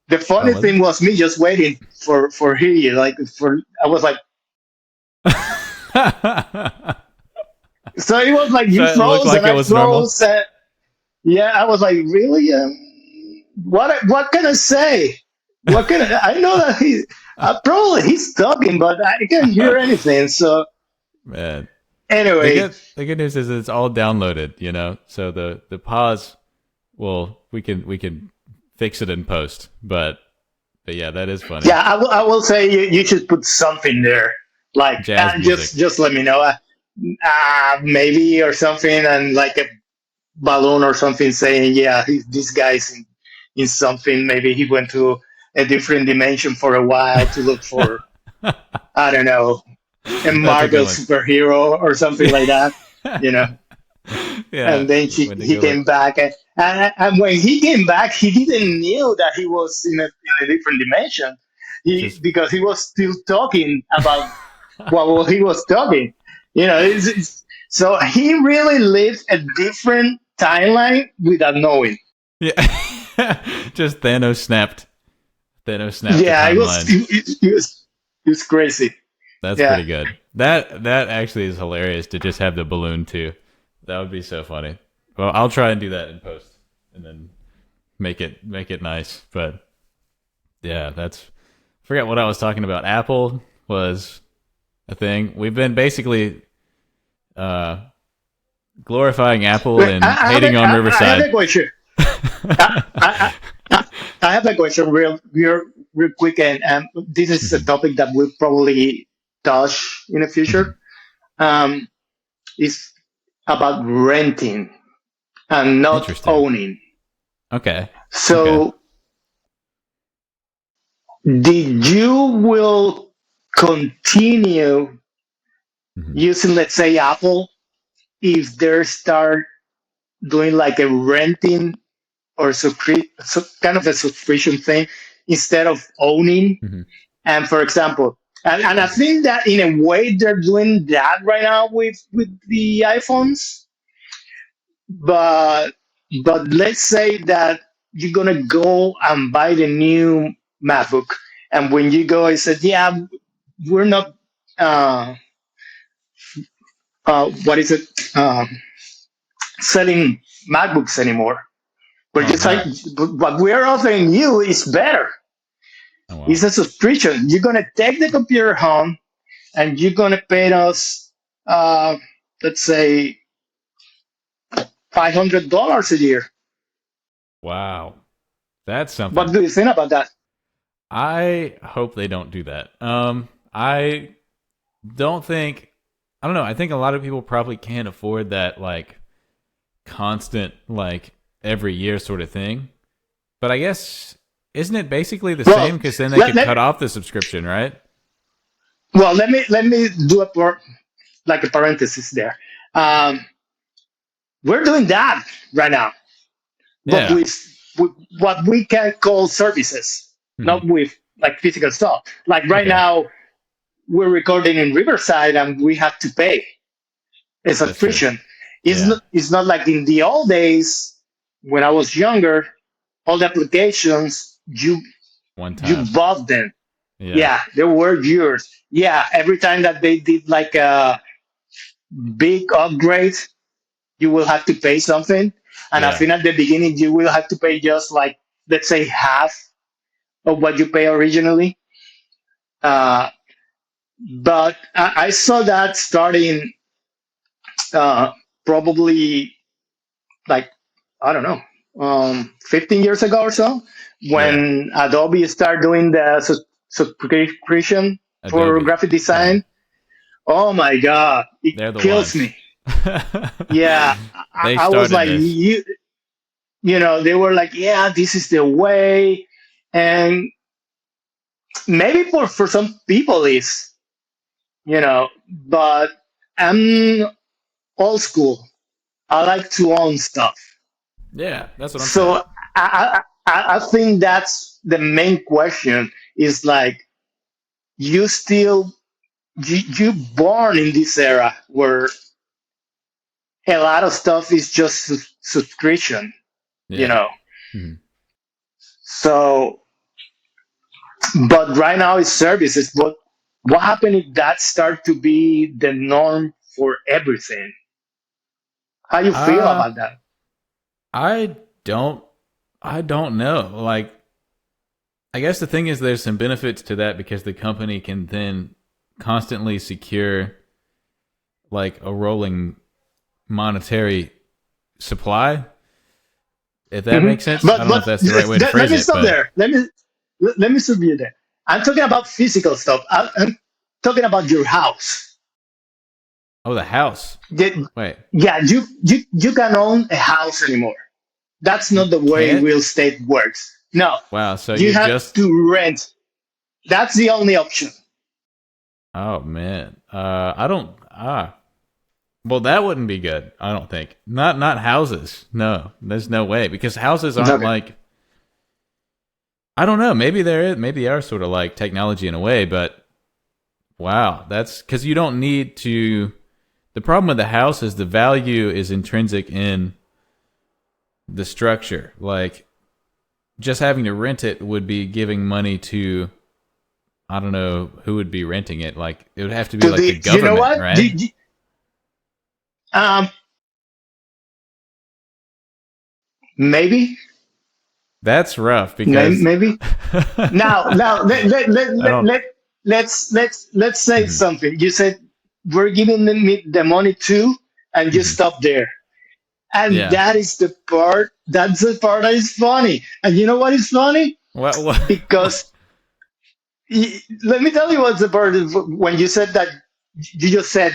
Speaker 2: The
Speaker 1: Oh,
Speaker 2: funny
Speaker 1: was it?
Speaker 2: thing was me just waiting for hear you. Like for I was like, so it was like
Speaker 1: So
Speaker 2: you
Speaker 1: it looked
Speaker 2: froze
Speaker 1: like
Speaker 2: and
Speaker 1: it
Speaker 2: I
Speaker 1: was normal.
Speaker 2: froze. Yeah, I was like, really? What can I say? I know that probably he's talking, but I can't hear anything. So
Speaker 1: Man,
Speaker 2: Anyway,
Speaker 1: the good news is it's all downloaded, you know. So the pause, well, we can fix it in post, but yeah, that is funny.
Speaker 2: yeah, I will say you should put something there, like
Speaker 1: Jazz music.
Speaker 2: just let me know, maybe or something, and like a balloon or something saying, yeah, this guy's in something. Maybe he went to a different dimension for a while to look for, I don't know, a
Speaker 1: That's a good
Speaker 2: Marvel
Speaker 1: one.
Speaker 2: superhero or something like that, you know.
Speaker 1: Yeah,
Speaker 2: And then
Speaker 1: when to
Speaker 2: he
Speaker 1: go look.
Speaker 2: came back, and when he came back, he didn't knew that he was in a different dimension.
Speaker 1: Just
Speaker 2: Because he was still talking about what he was talking. So he really lived a different timeline without knowing.
Speaker 1: yeah, just Thanos snapped the
Speaker 2: Yeah, it was
Speaker 1: timeline.
Speaker 2: it was crazy.
Speaker 1: That's
Speaker 2: Yeah,
Speaker 1: pretty good. That actually is hilarious to just have the balloon too. That would be so funny. Well, I'll try and do that in post, and then make it nice. But yeah, that's forget what I was talking about. Apple was a thing. We've been basically uh, glorifying Apple
Speaker 2: but
Speaker 1: and hating on
Speaker 2: I have
Speaker 1: Riverside.
Speaker 2: a question. I have a question, real quick, and this is a
Speaker 1: Mhm.
Speaker 2: topic that we'll probably touch in the future.
Speaker 1: Mhm.
Speaker 2: Um, is about renting and not
Speaker 1: Interesting.
Speaker 2: owning.
Speaker 1: Okay. Okay.
Speaker 2: So, did you will continue
Speaker 1: Mhm.
Speaker 2: using, let's say, Apple if they start doing like a renting or kind of a subscription thing instead of owning?
Speaker 1: Mhm.
Speaker 2: And for example, and I think that in a way they're doing that right now with the iPhones. But let's say that you're gonna go and buy the new MacBook, and when you go, I said, "Yeah, we're not. Uh, what is it? Selling MacBooks anymore. We're
Speaker 1: Oh
Speaker 2: just like
Speaker 1: no.
Speaker 2: what we're offering you is better.
Speaker 1: Oh
Speaker 2: It's
Speaker 1: wow.
Speaker 2: a subscription. You're gonna take the computer home, and you're gonna pay us, uh, let's say, $500 a year.
Speaker 1: Wow. That's
Speaker 2: What
Speaker 1: something.
Speaker 2: do you think about that?"
Speaker 1: I hope they don't do that. I don't think I don't know. I think a lot of people probably can't afford that like constant like every year sort of thing. But I guess isn't it basically the
Speaker 2: Well,
Speaker 1: same cuz then they
Speaker 2: let,
Speaker 1: could
Speaker 2: let
Speaker 1: cut off the subscription, right?
Speaker 2: well let me do like a parenthesis there. Um, we're doing that right now, but
Speaker 1: Yeah.
Speaker 2: with what we can call services, not
Speaker 1: Mhm.
Speaker 2: with like physical stuff. Like right
Speaker 1: Okay.
Speaker 2: now, we're recording in Riverside, and we have to pay a
Speaker 1: That's true.
Speaker 2: subscription.
Speaker 1: Yeah.
Speaker 2: It's not like in the old days when I was younger. All the applications
Speaker 1: One
Speaker 2: you
Speaker 1: time.
Speaker 2: bought them.
Speaker 1: Yeah.
Speaker 2: Yeah, they were yours. Yeah, every time that they did like a big upgrade, you will have to pay something. And I
Speaker 1: Yeah.
Speaker 2: think at the beginning, you will have to pay just like, let's say, half of what you pay originally. Uh, but I saw that starting, uh, probably like, I don't know, 15 years ago or so,
Speaker 1: Yeah.
Speaker 2: when Adobe started doing the subscription for
Speaker 1: Adobe.
Speaker 2: graphic
Speaker 1: Yeah.
Speaker 2: design. Oh my God, it
Speaker 1: They're the
Speaker 2: kills
Speaker 1: ones.
Speaker 2: me. Yeah,
Speaker 1: They
Speaker 2: I was
Speaker 1: started
Speaker 2: like,
Speaker 1: this.
Speaker 2: they were like, yeah, this is the way. And maybe for some people is, but I'm old school. I like to own stuff.
Speaker 1: Yeah, that's what I'm saying.
Speaker 2: So I think that's the main question is like, you still, you born in this era where a lot of stuff is just subscription, you
Speaker 1: Yeah.
Speaker 2: know.
Speaker 1: Mhm.
Speaker 2: So, but right now it's services. But what happened if that start to be the norm for everything? How you feel
Speaker 1: Uh,
Speaker 2: about that?
Speaker 1: I don't I don't know. Like I guess the thing is there's some benefits to that because the company can then constantly secure like a rolling monetary supply. If that
Speaker 2: Mhm.
Speaker 1: makes sense, I
Speaker 2: But
Speaker 1: don't know if that's the right way to
Speaker 2: let
Speaker 1: phrase
Speaker 2: me
Speaker 1: it,
Speaker 2: stop
Speaker 1: but
Speaker 2: there. Let me stop you there. I'm talking about physical stuff. I'm talking about your house.
Speaker 1: oh, the house.
Speaker 2: The-
Speaker 1: Wait,
Speaker 2: yeah, you can own a house anymore. That's
Speaker 1: you
Speaker 2: not the way
Speaker 1: can't?
Speaker 2: real estate works. No,
Speaker 1: Wow, so
Speaker 2: you
Speaker 1: you're
Speaker 2: have
Speaker 1: just
Speaker 2: to rent. That's the only option.
Speaker 1: oh man. I don't well that wouldn't be good, I don't think. Not houses. No, there's no way because houses aren't
Speaker 2: Okay.
Speaker 1: like I don't know, maybe they are sort of like technology in a way, but wow, that's cuz you don't need to the problem with the house is the value is intrinsic in the structure. Like just having to rent it would be giving money to I don't know who would be renting it. Like it would have to be
Speaker 2: To
Speaker 1: like the
Speaker 2: the, you know
Speaker 1: government,
Speaker 2: what?
Speaker 1: right?
Speaker 2: Um, maybe,
Speaker 1: That's rough because
Speaker 2: maybe. Now
Speaker 1: I don't.
Speaker 2: let's say
Speaker 1: Mhm,
Speaker 2: something. You said we're giving them the money too, and you
Speaker 1: mhm.
Speaker 2: stop there. And
Speaker 1: Yeah.
Speaker 2: that is the part. That's the part that is funny. And you know what is funny?
Speaker 1: What? What?
Speaker 2: Because let me tell you what's the part when you said that. You just said,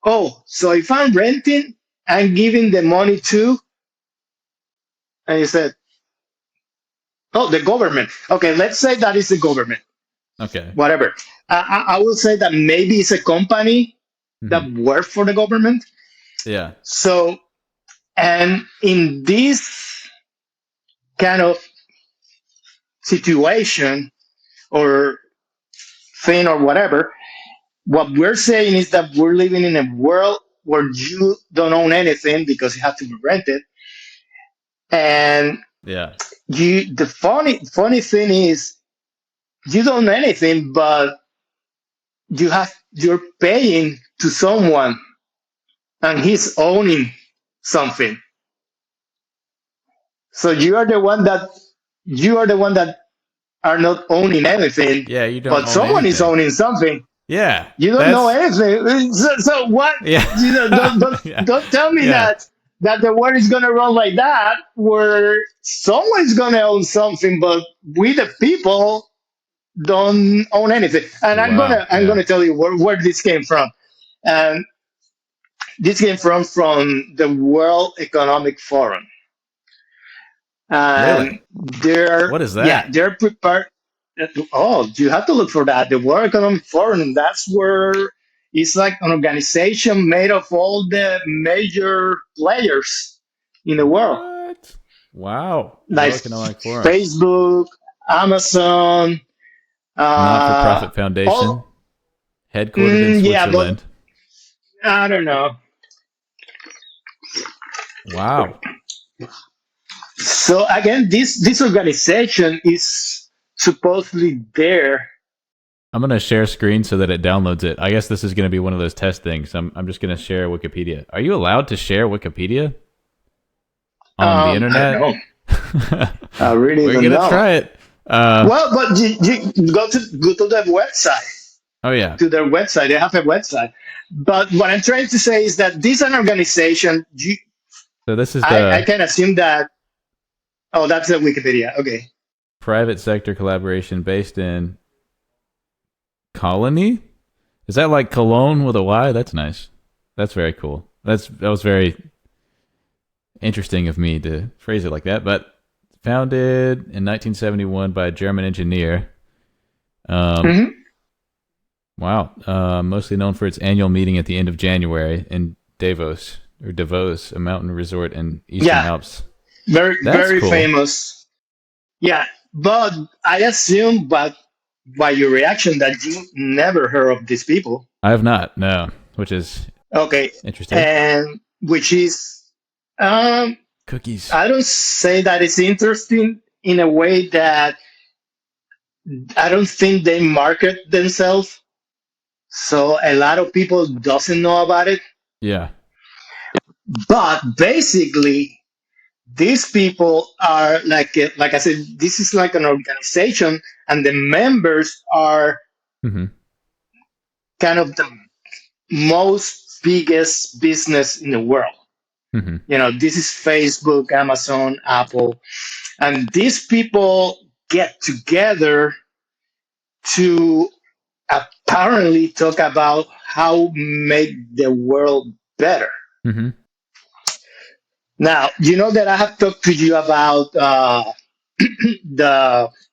Speaker 2: "Oh, so if I'm renting, I'm giving the money to," and you said, "Oh, the government." Okay, let's say that is the government.
Speaker 1: Okay.
Speaker 2: Whatever. I will say that maybe it's a company that
Speaker 1: Hmm.
Speaker 2: works for the government.
Speaker 1: Yeah.
Speaker 2: So, and in this kind of situation or thing or whatever, what we're saying is that we're living in a world where you don't own anything because you have to be rented. And
Speaker 1: Yeah.
Speaker 2: the funny thing is you don't own anything, but you're paying to someone and he's owning something. So you are the one that are not owning anything,
Speaker 1: Yeah. You don't
Speaker 2: but
Speaker 1: own
Speaker 2: someone is
Speaker 1: anything.
Speaker 2: owning something.
Speaker 1: Yeah.
Speaker 2: You don't know
Speaker 1: That's.
Speaker 2: anything. So what? You know,
Speaker 1: Yeah. yeah.
Speaker 2: don't tell me
Speaker 1: Yeah.
Speaker 2: that the world is gonna run like that, where someone's gonna own something, but we the people don't own anything. And
Speaker 1: Wow.
Speaker 2: I'm
Speaker 1: Yeah.
Speaker 2: gonna tell you where this came from. And this came from the World Economic Forum, and
Speaker 1: Really? What is that?
Speaker 2: they're prepared. Oh, you have to look for that. The World Economic Forum. That's where it's like an organization made of all the major players in the world,
Speaker 1: What? Wow.
Speaker 2: like
Speaker 1: World Economic Forum.
Speaker 2: Facebook, Amazon,
Speaker 1: Not for
Speaker 2: uh,
Speaker 1: profit foundation.
Speaker 2: all.
Speaker 1: Headquartered in
Speaker 2: Yeah, but
Speaker 1: Switzerland.
Speaker 2: I don't know.
Speaker 1: Wow.
Speaker 2: So again, this organization is supposedly there.
Speaker 1: I'm gonna share screen so that it downloads it. I guess this is gonna be one of those test things. I'm just gonna share Wikipedia. Are you allowed to share Wikipedia on the
Speaker 2: I don't
Speaker 1: internet?
Speaker 2: know. I really
Speaker 1: We're
Speaker 2: don't
Speaker 1: gonna
Speaker 2: know.
Speaker 1: try it.
Speaker 2: Well, but you go to the website.
Speaker 1: Oh yeah.
Speaker 2: To their website, they have a website. But what I'm trying to say is that this is an organization.
Speaker 1: So this is
Speaker 2: I
Speaker 1: the
Speaker 2: can assume that. Oh, that's the Wikipedia. Okay.
Speaker 1: private sector collaboration based in Colony. Is that like Cologne with a Y? That's nice. That's very cool. That was very interesting of me to phrase it like that. But founded in 1971 by a German engineer. Um,
Speaker 2: Hmm.
Speaker 1: wow. Mostly known for its annual meeting at the end of January in Davos, a mountain resort in Eastern
Speaker 2: Yeah,
Speaker 1: Alps. That's
Speaker 2: very
Speaker 1: cool.
Speaker 2: famous. Yeah, but I assume, but by your reaction, that you never heard of these people.
Speaker 1: I have not, no, which is
Speaker 2: Okay,
Speaker 1: interesting.
Speaker 2: and which is, um,
Speaker 1: Cookies.
Speaker 2: I don't say that it's interesting in a way that I don't think they market themselves, so a lot of people doesn't know about it.
Speaker 1: Yeah.
Speaker 2: But basically, these people are like I said, this is like an organization, and the members are
Speaker 1: Hmm.
Speaker 2: kind of the most. biggest business in the world.
Speaker 1: Hmm.
Speaker 2: This is Facebook, Amazon, Apple, and these people get together to apparently talk about how make the world better.
Speaker 1: Hmm.
Speaker 2: Now, you know that I have talked to you about the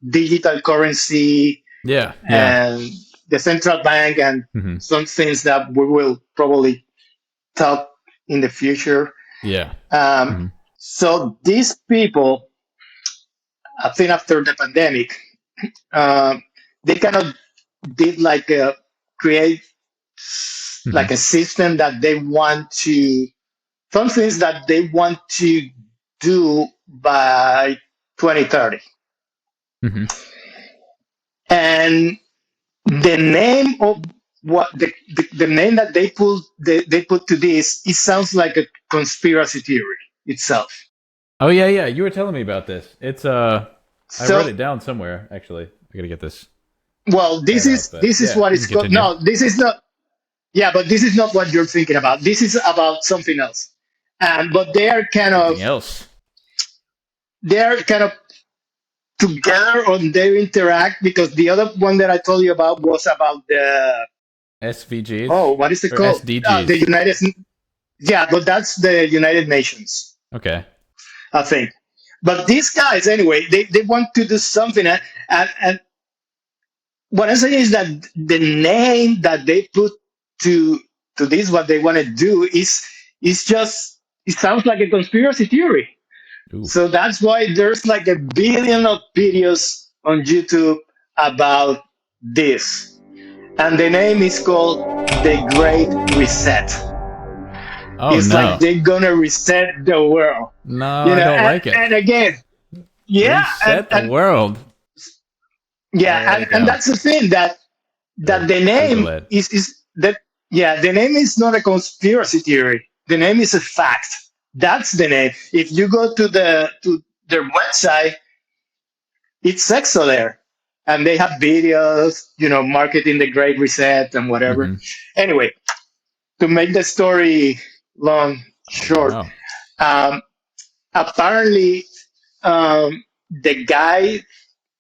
Speaker 2: digital currency
Speaker 1: Yeah. Yeah.
Speaker 2: and the central bank and
Speaker 1: Hmm.
Speaker 2: some things that we will probably talk in the future.
Speaker 1: Yeah.
Speaker 2: Um,
Speaker 1: Hmm.
Speaker 2: so these people, I think after the pandemic, um, they kind of did like a create
Speaker 1: Hmm.
Speaker 2: like a system that they want to some things that they want to do by 2030.
Speaker 1: Hmm.
Speaker 2: And the name of what the name that they put to this, it sounds like a conspiracy theory itself.
Speaker 1: Oh yeah, yeah. You were telling me about this. It's I wrote
Speaker 2: So,
Speaker 1: it down somewhere. Actually, I gotta get this
Speaker 2: well,
Speaker 1: pad out. But
Speaker 2: this is
Speaker 1: yeah,
Speaker 2: what
Speaker 1: you
Speaker 2: it's
Speaker 1: can
Speaker 2: called.
Speaker 1: continue.
Speaker 2: No, this is not. Yeah, but this is not what you're thinking about. This is about something else. But
Speaker 1: Something else.
Speaker 2: they are kind of together or they interact because the other one that I told you about was about the
Speaker 1: SVGs
Speaker 2: what is it
Speaker 1: or
Speaker 2: called? The
Speaker 1: SDGs.
Speaker 2: Yeah, but that's the United Nations,
Speaker 1: Okay.
Speaker 2: I think. But these guys, anyway, they want to do something, and what I'm saying is that the name that they put to this, what they want to do is just it sounds like a conspiracy theory.
Speaker 1: Ooh.
Speaker 2: So that's why there's like a billion of videos on YouTube about this. And the name is called The Great Reset.
Speaker 1: Oh
Speaker 2: It's like
Speaker 1: no.
Speaker 2: they're gonna reset the world.
Speaker 1: No, I don't like it.
Speaker 2: And again, yeah,
Speaker 1: Reset the world. I
Speaker 2: yeah,
Speaker 1: write it
Speaker 2: and
Speaker 1: down.
Speaker 2: that's the thing that
Speaker 1: Or
Speaker 2: the
Speaker 1: Google
Speaker 2: name
Speaker 1: it.
Speaker 2: is that yeah, the name is not a conspiracy theory. The name is a fact. That's the name. If you go to their website, it's Exo there. And they have videos, marketing the Great Reset and whatever.
Speaker 1: Hmm.
Speaker 2: Anyway, to make the story long,
Speaker 1: Oh
Speaker 2: short,
Speaker 1: wow.
Speaker 2: um, apparently the guy,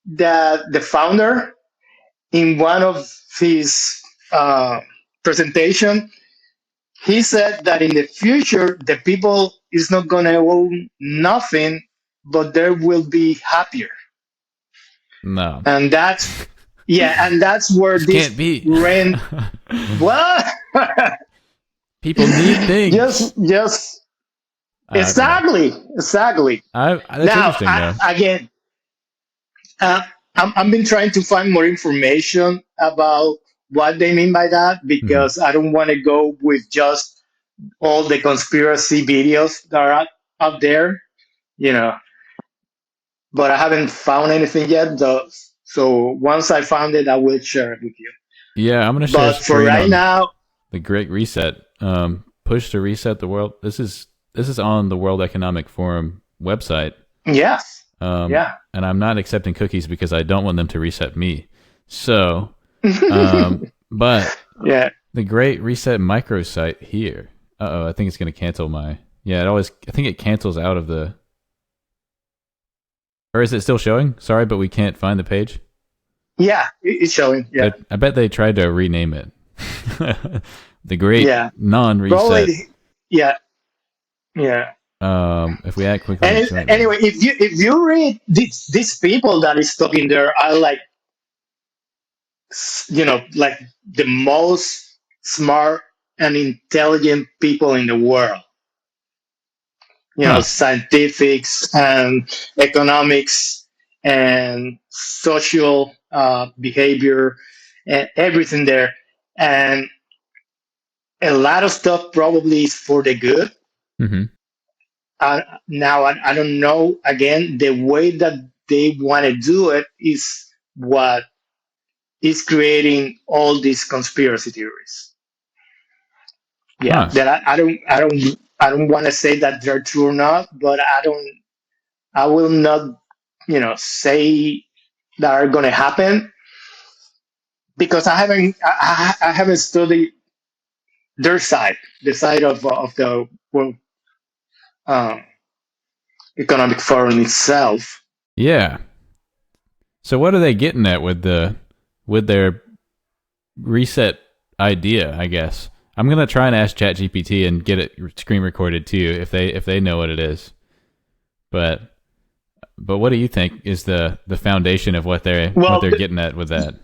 Speaker 2: the founder, in one of his uh, presentation, he said that in the future, the people is not going to own nothing, but they will be happier.
Speaker 1: No.
Speaker 2: And that's where
Speaker 1: This can't
Speaker 2: this
Speaker 1: be.
Speaker 2: rent. Well,
Speaker 1: People need things.
Speaker 2: just
Speaker 1: I don't know.
Speaker 2: exactly.
Speaker 1: That's
Speaker 2: Now,
Speaker 1: interesting though.
Speaker 2: again, uh, I've been trying to find more information about what they mean by that
Speaker 1: Hmm.
Speaker 2: because I don't want to go with just all the conspiracy videos that are out there, you know. But I haven't found anything yet, though. So once I found it, I will share it with you.
Speaker 1: Yeah, I'm gonna share a
Speaker 2: But for
Speaker 1: screen
Speaker 2: right
Speaker 1: on
Speaker 2: now,
Speaker 1: the Great Reset. Push to reset the world. This is on the World Economic Forum website.
Speaker 2: yeah,
Speaker 1: Um,
Speaker 2: yeah.
Speaker 1: and I'm not accepting cookies because I don't want them to reset me. So, but
Speaker 2: Yeah.
Speaker 1: the Great Reset microsite here. I think it's gonna cancel my. Yeah, it always. I think it cancels out of the. Or is it still showing? Sorry, but we can't find the page.
Speaker 2: Yeah, it's showing. Yeah,
Speaker 1: I bet they tried to rename it. The Great
Speaker 2: yeah.
Speaker 1: Non-Reset.
Speaker 2: Probably. Yeah, yeah.
Speaker 1: If we act quickly and
Speaker 2: And
Speaker 1: jointly.
Speaker 2: anyway, if you read these people that is talking there are like like the most smart and intelligent people in the world.
Speaker 1: Huh.
Speaker 2: Scientifics and economics and social behavior and everything there. And a lot of stuff probably is for the good.
Speaker 1: Hmm.
Speaker 2: Now, I don't know, again, the way that they want to do it is what is creating all these conspiracy theories. Yeah,
Speaker 1: Huh.
Speaker 2: that I don't want to say that they're true or not, but I will not, say that are going to happen because I haven't studied their side, the side of the World uh, Economic Forum itself.
Speaker 1: Yeah. So what are they getting at with their reset idea? I guess I'm gonna try and ask ChatGPT and get it screen recorded too if they know what it is. But what do you think is the foundation of what
Speaker 2: Well,
Speaker 1: they're getting at with that?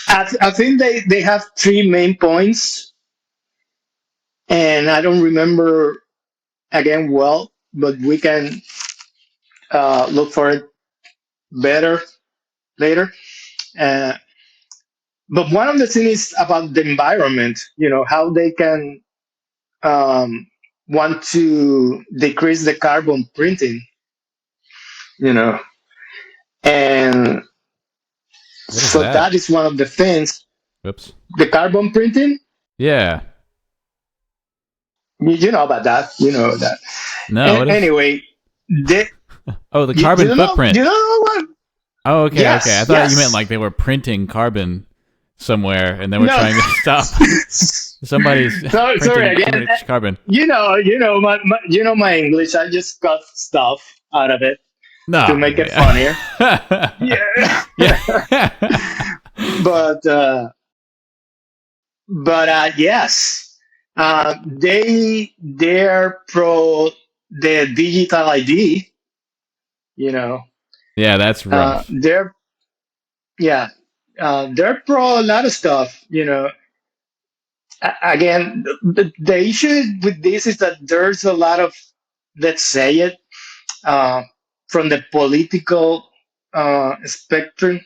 Speaker 2: I think they have three main points, and I don't remember again well, but we can look for it better later. Uh, but one of the things is about the environment. How they can um, want to decrease the carbon printing. You know, and
Speaker 1: What is
Speaker 2: so that
Speaker 1: that?
Speaker 2: is one of the things.
Speaker 1: Whoops.
Speaker 2: The carbon printing,
Speaker 1: Yeah.
Speaker 2: you know about that. You know that.
Speaker 1: No. What is?
Speaker 2: Anyway, they,
Speaker 1: Oh, the
Speaker 2: you
Speaker 1: carbon
Speaker 2: don't know.
Speaker 1: footprint.
Speaker 2: You don't know what?
Speaker 1: Oh, okay, okay. I
Speaker 2: Yes,
Speaker 1: thought you meant
Speaker 2: yes.
Speaker 1: like they were printing carbon somewhere and they were
Speaker 2: No.
Speaker 1: trying to stop somebody's
Speaker 2: Sorry
Speaker 1: printing too
Speaker 2: again.
Speaker 1: much carbon.
Speaker 2: My English. I just got stuff out of it to
Speaker 1: No.
Speaker 2: make it funnier.
Speaker 1: Yeah.
Speaker 2: Yeah,
Speaker 1: Yeah.
Speaker 2: but yes, they're pro the digital ID. You know,
Speaker 1: Yeah, that's rough.
Speaker 2: they're yeah, they're pro a lot of stuff. Again, the issue with this is that there's a lot of, let's say it, uh, from the political spectrum.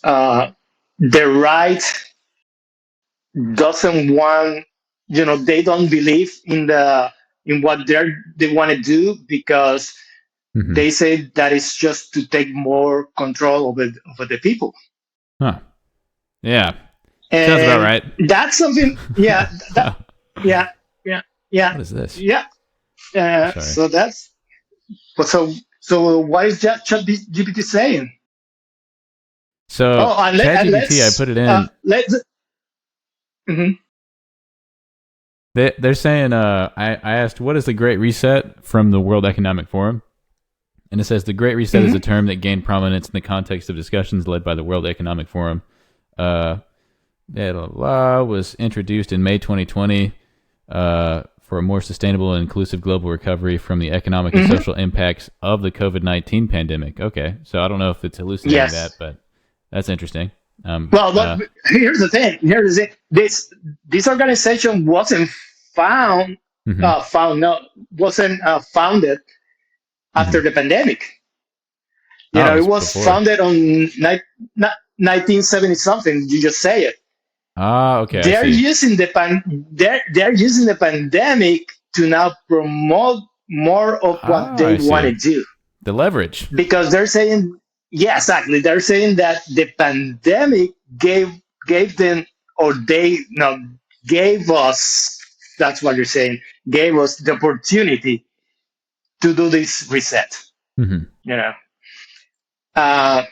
Speaker 2: Uh, the right doesn't want, they don't believe in what they want to do, because
Speaker 1: Hmm.
Speaker 2: they say that it's just to take more control over the people.
Speaker 1: Huh. Yeah. Sounds about
Speaker 2: And
Speaker 1: right.
Speaker 2: that's something. Yeah, yeah, yeah, yeah,
Speaker 1: What is this?
Speaker 2: yeah.
Speaker 1: Sorry.
Speaker 2: So that's so what is that chat GPT saying?
Speaker 1: So
Speaker 2: Oh, and,
Speaker 1: ChatGPT, I put it in.
Speaker 2: let's mhm.
Speaker 1: They're saying, I asked, what is the Great Reset from the World Economic Forum? And it says the Great Reset is a
Speaker 2: Mhm.
Speaker 1: term that gained prominence in the context of discussions led by the World Economic Forum. Uh, was introduced in May 2020 for a more sustainable and inclusive global recovery from the economic and
Speaker 2: Mhm.
Speaker 1: social impacts of the COVID-19 pandemic. Okay, so I don't know if it's hallucinating that,
Speaker 2: Yes.
Speaker 1: but that's interesting.
Speaker 2: Well, but here's the thing. Here's the thing. This organization wasn't found
Speaker 1: Mhm,
Speaker 2: found no wasn't founded after
Speaker 1: mhm.
Speaker 2: the pandemic.
Speaker 1: Oh, it
Speaker 2: It
Speaker 1: was
Speaker 2: was
Speaker 1: before.
Speaker 2: founded on 1970 something. You just say it.
Speaker 1: Ah, okay, I
Speaker 2: They're
Speaker 1: see.
Speaker 2: using they're using the pandemic to now promote more of what
Speaker 1: Ah,
Speaker 2: they
Speaker 1: I
Speaker 2: want
Speaker 1: see.
Speaker 2: to do,
Speaker 1: The leverage.
Speaker 2: because they're saying, yeah, exactly, they're saying that the pandemic gave them, or they no gave us, that's what you're saying, gave us the opportunity to do this reset.
Speaker 1: Hmm.
Speaker 2: you know uh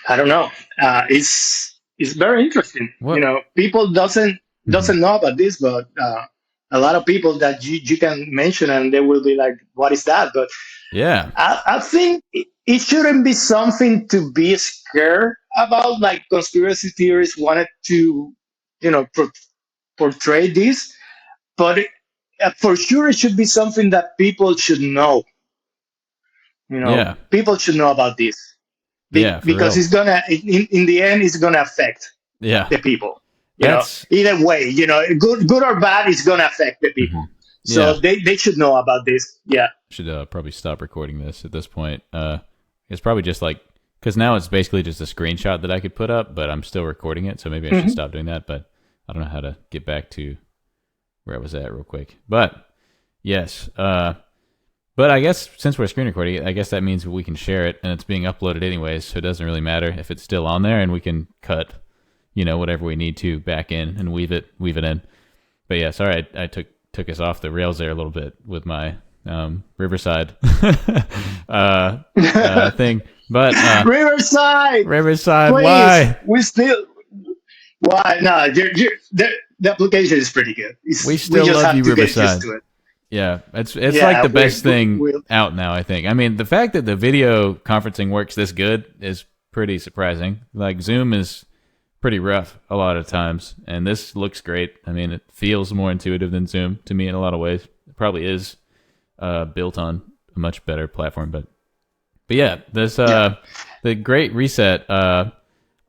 Speaker 2: I don't know. It's very interesting.
Speaker 1: What?
Speaker 2: People
Speaker 1: Hmm.
Speaker 2: doesn't know about this, but a lot of people that you can mention, and they will be like, "What is that?" But
Speaker 1: Yeah.
Speaker 2: I think it shouldn't be something to be scared about. Like conspiracy theories wanted to, portray this, but for sure, it should be something that people should know.
Speaker 1: Yeah.
Speaker 2: People should know about this,
Speaker 1: Yeah. For
Speaker 2: because
Speaker 1: real.
Speaker 2: it's gonna in the end, it's gonna affect
Speaker 1: Yeah.
Speaker 2: the people.
Speaker 1: That's.
Speaker 2: Either way, good or bad, it's gonna affect the
Speaker 1: Hmm.
Speaker 2: people.
Speaker 1: Yeah.
Speaker 2: So they should know about this. Yeah.
Speaker 1: Should probably stop recording this at this point. It's probably just like because now it's basically just a screenshot that I could put up, but I'm still recording it, so maybe I should
Speaker 2: Mhm.
Speaker 1: stop doing that. But I don't know how to get back to where I was at real quick. But yes. But I guess since we're screen recording it, I guess that means we can share it and it's being uploaded anyways, so it doesn't really matter if it's still on there and we can cut, whatever we need to back in and weave it in. But yeah, sorry, I took us off the rails there a little bit with my Riverside thing. But
Speaker 2: Riverside,
Speaker 1: Riverside,
Speaker 2: please.
Speaker 1: why?
Speaker 2: Why? No, the application is pretty good.
Speaker 1: We
Speaker 2: We
Speaker 1: still
Speaker 2: just
Speaker 1: love
Speaker 2: have
Speaker 1: you,
Speaker 2: to get used
Speaker 1: Riverside.
Speaker 2: to it.
Speaker 1: Yeah, it's like
Speaker 2: Yeah,
Speaker 1: the best thing
Speaker 2: we'll
Speaker 1: out now, I think. I mean, the fact that the video conferencing works this good is pretty surprising. Like Zoom is pretty rough a lot of times, and this looks great. I mean, it feels more intuitive than Zoom to me in a lot of ways. It probably is built on a much better platform, but yeah, this
Speaker 2: yeah.
Speaker 1: the Great Reset.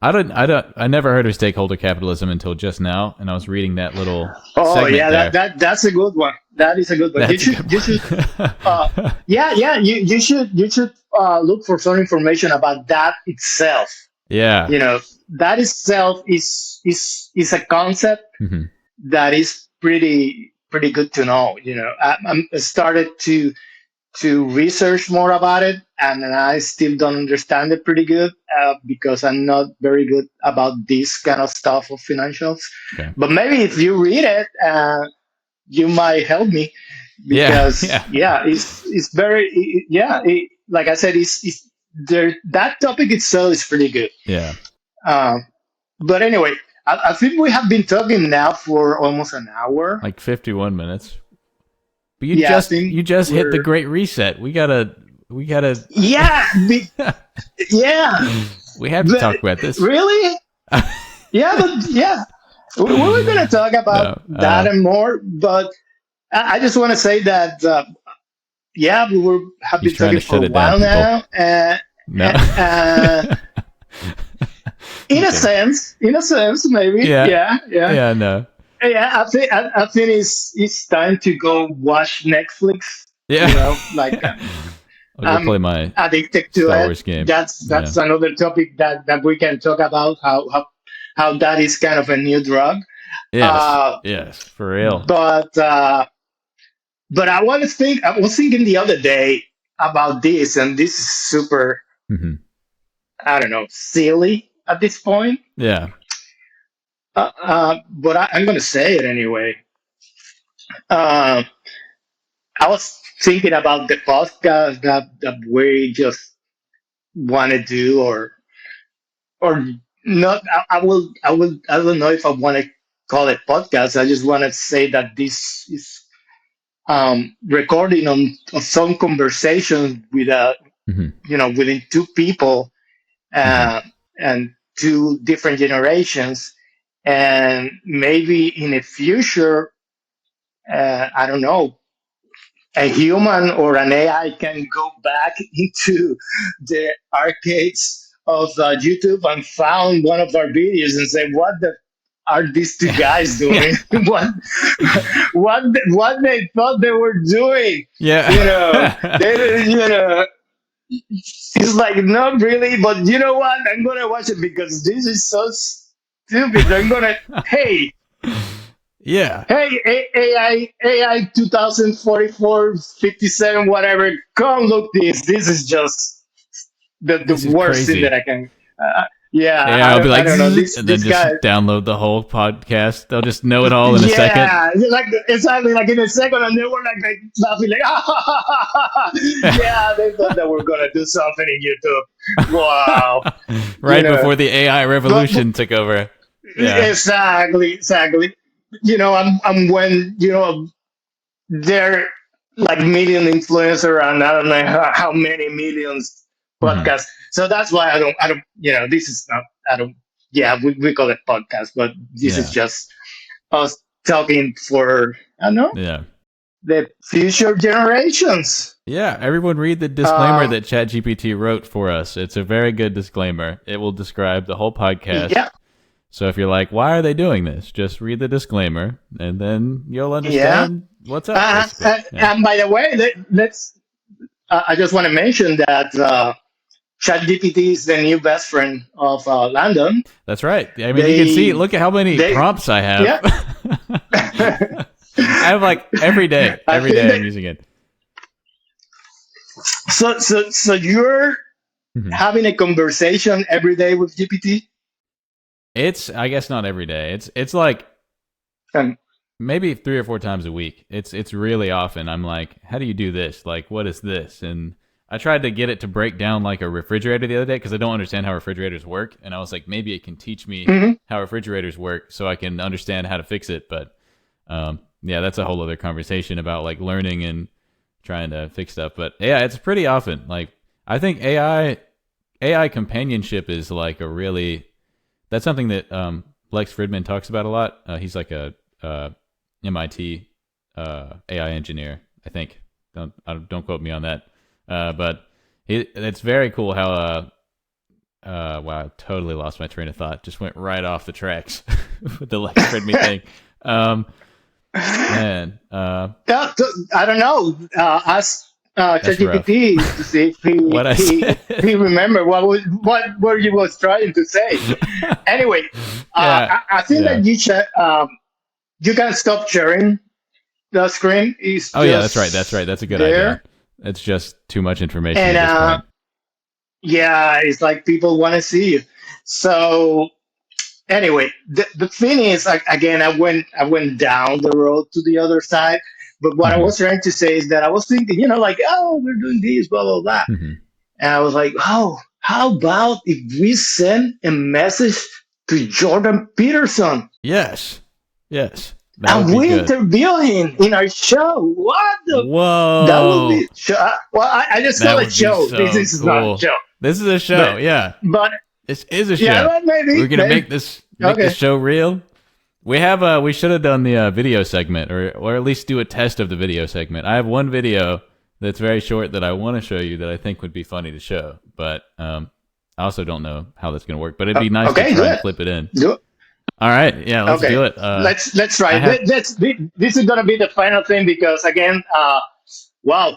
Speaker 1: I never heard of stakeholder capitalism until just now, and I was reading that little
Speaker 2: Oh
Speaker 1: segment
Speaker 2: yeah,
Speaker 1: there.
Speaker 2: that's a good one. That is a good one.
Speaker 1: That's a good
Speaker 2: You should uh
Speaker 1: one.
Speaker 2: yeah, you should look for some information about that itself.
Speaker 1: Yeah.
Speaker 2: You know, that itself is a concept
Speaker 1: Hmm.
Speaker 2: that is pretty good to know. You know, I started to research more about it, and I still don't understand it pretty good because I'm not very good about this kind of stuff of financials.
Speaker 1: Okay.
Speaker 2: But maybe if you read it, you might help me
Speaker 1: Yeah.
Speaker 2: because
Speaker 1: Yeah.
Speaker 2: yeah, it's very yeah. Like I said, it's there. That topic itself is pretty good.
Speaker 1: Yeah.
Speaker 2: Um, but anyway, I think we have been talking now for almost an hour.
Speaker 1: Like 51 minutes. But
Speaker 2: Yeah, I
Speaker 1: you
Speaker 2: think
Speaker 1: just hit the
Speaker 2: we're
Speaker 1: Great Reset. We gotta
Speaker 2: yeah, yeah.
Speaker 1: we have to
Speaker 2: But
Speaker 1: talk about this.
Speaker 2: really, yeah, but yeah, we were going to talk about
Speaker 1: No.
Speaker 2: that and more. But I just want to say that yeah, have
Speaker 1: He's
Speaker 2: been
Speaker 1: trying
Speaker 2: talking
Speaker 1: to
Speaker 2: for
Speaker 1: shut
Speaker 2: a
Speaker 1: it down,
Speaker 2: while
Speaker 1: people.
Speaker 2: now.
Speaker 1: No.
Speaker 2: Uh,
Speaker 1: Okay.
Speaker 2: in a sense, maybe,
Speaker 1: Yeah.
Speaker 2: yeah.
Speaker 1: Yeah, no.
Speaker 2: Yeah, I think it's time to go watch Netflix.
Speaker 1: Yeah.
Speaker 2: You know, like
Speaker 1: I'll go play
Speaker 2: I'm
Speaker 1: my
Speaker 2: addicted to
Speaker 1: Star
Speaker 2: it.
Speaker 1: Wars game. Yeah.
Speaker 2: That's another topic that we can talk about how that is kind of a new drug.
Speaker 1: Yes.
Speaker 2: Uh,
Speaker 1: Yes. For real.
Speaker 2: but I was thinking the other day about this, and this is super,
Speaker 1: Hmm.
Speaker 2: I don't know, silly at this point.
Speaker 1: Yeah.
Speaker 2: But I'm gonna say it anyway. Uh, I was thinking about the podcast that we just want to do, or not. I don't know if I want to call it podcast. I just want to say that this is recording on of some conversations with
Speaker 1: Hmm.
Speaker 2: within two people
Speaker 1: Hmm.
Speaker 2: uh, and two different generations, and maybe in the future, I don't know, a human or an AI can go back into the arcades of YouTube and found one of our videos and say, "What the are these two guys doing? what, what they thought they were doing? You know,
Speaker 1: Yeah.
Speaker 2: it's like not really, but you know what? I'm gonna watch it because this is so stupid. I'm gonna, hey,
Speaker 1: Yeah.
Speaker 2: Hey, AI 2044, 57, whatever, come look this. This is just the
Speaker 1: This is
Speaker 2: worst thing that
Speaker 1: crazy.
Speaker 2: I can. Yeah,
Speaker 1: Yeah, I'll be
Speaker 2: I
Speaker 1: like,
Speaker 2: don't know.
Speaker 1: "Zzz," and then
Speaker 2: This
Speaker 1: just
Speaker 2: guy.
Speaker 1: download the whole podcast. They'll just know it all in a second.
Speaker 2: Yeah, like exactly like in a second, and they were like laughing, like, ah, ha, ha, ha, ha, ha. Yeah, they thought that we're gonna do something in YouTube. Wow, you
Speaker 1: Right
Speaker 2: know.
Speaker 1: before the AI
Speaker 2: But
Speaker 1: revolution took over. Yeah.
Speaker 2: exactly. I'm when they're like million influencer and I don't know how many millions
Speaker 1: Hmm.
Speaker 2: podcasts. So that's why I don't, this is not, I don't, yeah, we call it podcast, but this is
Speaker 1: Yeah.
Speaker 2: just us talking for, I don't know,
Speaker 1: Yeah.
Speaker 2: the future generations.
Speaker 1: Yeah. Everyone read the disclaimer
Speaker 2: Um,
Speaker 1: that ChatGPT wrote for us. It's a very good disclaimer. It will describe the whole podcast.
Speaker 2: yeah,
Speaker 1: So if you're like, why are they doing this? Just read the disclaimer and then you'll
Speaker 2: yeah.
Speaker 1: understand what's up, basically. Yeah.
Speaker 2: And by the way, I just want to mention that ChatGPT is the new best friend of Landon.
Speaker 1: That's right. I mean, you can see,
Speaker 2: They,
Speaker 1: look at how many
Speaker 2: they,
Speaker 1: prompts I have.
Speaker 2: yeah.
Speaker 1: I have like every day.
Speaker 2: I
Speaker 1: Every
Speaker 2: think
Speaker 1: day
Speaker 2: that
Speaker 1: I'm using it.
Speaker 2: so you're
Speaker 1: Mhm.
Speaker 2: having a conversation every day with GPT.
Speaker 1: It's, I guess, not every day. It's like
Speaker 2: Um,
Speaker 1: maybe 3 or 4 times a week. It's really often. I'm like, how do you do this? Like, what is this? And I tried to get it to break down like a refrigerator the other day because I don't understand how refrigerators work, and I was like, maybe it can teach me
Speaker 2: Mhm.
Speaker 1: how refrigerators work so I can understand how to fix it. But yeah, that's a whole other conversation about like learning and trying to fix stuff. But yeah, it's pretty often like I think AI companionship is like a really that's something that Lex Fridman talks about a lot. He's like a MIT AI engineer, I think. Don't quote me on that. But it's very cool how wow, I totally lost my train of thought. Just went right off the tracks with the Lex Fridman thing. Man,
Speaker 2: Yeah, I don't know. Ask
Speaker 1: that's rough.
Speaker 2: ChatGPT to see if
Speaker 1: What I said.
Speaker 2: he remember what you was trying to say. Anyway,
Speaker 1: Yeah,
Speaker 2: I think
Speaker 1: yeah.
Speaker 2: that you can stop sharing the screen. It's
Speaker 1: Oh yeah, that's right. That's
Speaker 2: just
Speaker 1: right. That's a good idea.
Speaker 2: there,
Speaker 1: It's just too much information
Speaker 2: and
Speaker 1: at this point.
Speaker 2: yeah, it's like people want to see you. So anyway, the thing is, like, again, I went down the road to the other side. But what I
Speaker 1: Hmm.
Speaker 2: was trying to say is that I was thinking, like, oh, we're doing this, blah blah blah,
Speaker 1: Hmm.
Speaker 2: and I was like, oh, how about if we send a message to Jordan Peterson
Speaker 1: Yes, yes, that would
Speaker 2: and
Speaker 1: be
Speaker 2: we
Speaker 1: good.
Speaker 2: interview him in our show? What the? That would
Speaker 1: Whoa,
Speaker 2: be well. I just call
Speaker 1: that
Speaker 2: it
Speaker 1: would be
Speaker 2: show. This
Speaker 1: so
Speaker 2: is not a
Speaker 1: cool.
Speaker 2: show,
Speaker 1: This is a
Speaker 2: but
Speaker 1: show. Yeah,
Speaker 2: but
Speaker 1: this is a
Speaker 2: yeah,
Speaker 1: show.
Speaker 2: well,
Speaker 1: We're
Speaker 2: maybe
Speaker 1: gonna
Speaker 2: maybe
Speaker 1: make this
Speaker 2: okay.
Speaker 1: show real. We should have done the video segment, or at least do a test of the video segment. I have one video that's very short that I want to show you that I think would be funny to show, but I also don't know how that's gonna work. But it'd be nice to
Speaker 2: Okay,
Speaker 1: try
Speaker 2: do
Speaker 1: and
Speaker 2: it.
Speaker 1: clip it in.
Speaker 2: Do it.
Speaker 1: All right, yeah, let's
Speaker 2: Okay,
Speaker 1: do it.
Speaker 2: let's try.
Speaker 1: I have
Speaker 2: This is gonna be the final thing because again, wow,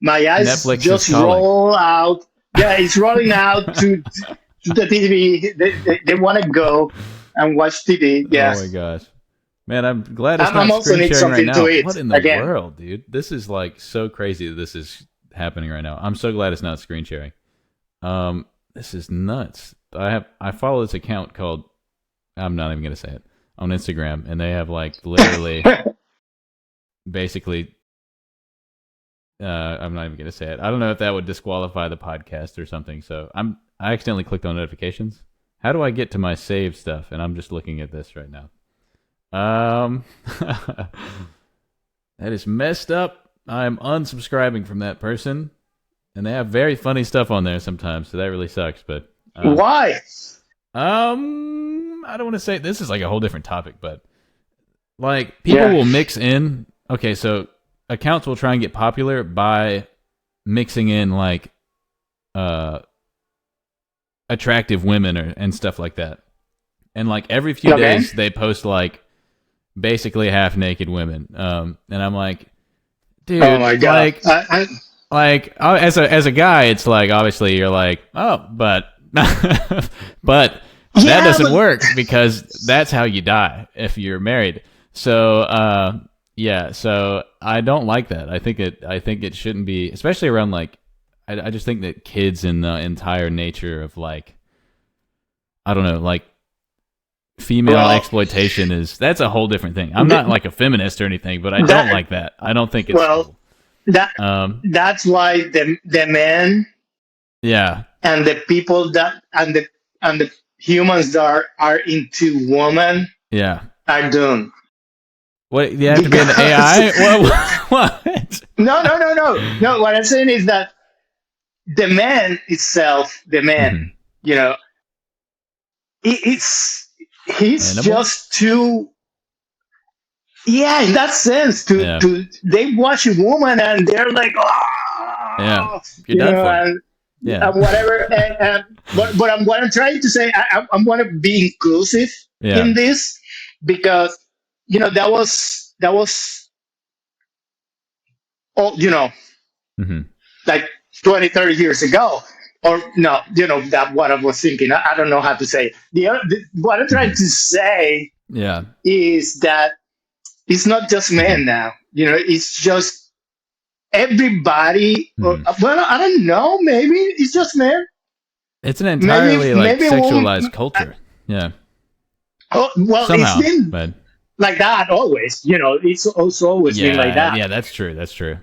Speaker 2: my eyes
Speaker 1: Netflix is
Speaker 2: just
Speaker 1: calling.
Speaker 2: roll out. Yeah, it's rolling out to the TV. They want to go and watch TV.
Speaker 1: Oh my
Speaker 2: Yes,
Speaker 1: gosh. Man, I'm glad it's
Speaker 2: I'm
Speaker 1: not
Speaker 2: also
Speaker 1: screen
Speaker 2: need
Speaker 1: sharing right
Speaker 2: something to
Speaker 1: now.
Speaker 2: eat
Speaker 1: What in the
Speaker 2: again.
Speaker 1: world, dude? This is like so crazy that this is happening right now. I'm so glad it's not screen sharing. This is nuts. I follow this account called I'm not even gonna say it on Instagram, and they have like literally basically I'm not even gonna say it. I don't know if that would disqualify the podcast or something. So I accidentally clicked on notifications. How do I get to my saved stuff? And I'm just looking at this right now. That is messed up. I'm unsubscribing from that person, and they have very funny stuff on there sometimes. So that really sucks. But
Speaker 2: Why?
Speaker 1: I don't want to say this is like a whole different topic, but like people
Speaker 2: Yeah.
Speaker 1: will mix in. Okay, so accounts will try and get popular by mixing in like attractive women and stuff like that. And like every few
Speaker 2: Okay.
Speaker 1: days they post like basically half naked women. And I'm like,
Speaker 2: Oh
Speaker 1: dude,
Speaker 2: my god.
Speaker 1: as a guy, it's like obviously you're like, oh, but but that
Speaker 2: Yeah,
Speaker 1: doesn't
Speaker 2: but
Speaker 1: work because that's how you die if you're married. So yeah, so I don't like that. I think it shouldn't be, especially around like I just think that kids and the entire nature of like I don't know, like female
Speaker 2: well,
Speaker 1: exploitation that's a whole different thing. I'm not like a feminist or anything, but I don't
Speaker 2: that
Speaker 1: like that. I don't think it's
Speaker 2: well
Speaker 1: cool.
Speaker 2: that
Speaker 1: Um,
Speaker 2: that's why the men
Speaker 1: yeah,
Speaker 2: and the people that and the humans that are into women
Speaker 1: yeah.
Speaker 2: are doomed
Speaker 1: What you have to be in the
Speaker 2: because
Speaker 1: AI? What?
Speaker 2: no. What I'm saying is that the man itself, the man,
Speaker 1: Mhm.
Speaker 2: you know, it's he's
Speaker 1: Animal?
Speaker 2: just too. Yeah, in that sense,
Speaker 1: Yeah,
Speaker 2: they watch a woman and they're like,
Speaker 1: yeah.
Speaker 2: oh,
Speaker 1: You're done for.
Speaker 2: and
Speaker 1: Yeah,
Speaker 2: whatever. But what I'm trying to say, I'm going to be inclusive
Speaker 1: yeah.
Speaker 2: in this because that was all
Speaker 1: Hmm.
Speaker 2: like 20, 30 years ago. Or no, that what I was thinking. I don't know how to say it. What I'm trying
Speaker 1: Hmm.
Speaker 2: to say
Speaker 1: Yeah.
Speaker 2: is that it's not just
Speaker 1: Hmm.
Speaker 2: men now. It's just everybody. Or,
Speaker 1: Hmm.
Speaker 2: well, I don't know. Maybe it's just men.
Speaker 1: It's an
Speaker 2: Maybe
Speaker 1: entirely like
Speaker 2: maybe a woman.
Speaker 1: sexualized culture. Yeah,
Speaker 2: Oh, well, it's
Speaker 1: somehow,
Speaker 2: been
Speaker 1: but
Speaker 2: like that always. It's also always been like
Speaker 1: yeah,
Speaker 2: that.
Speaker 1: yeah. That's true. That's true.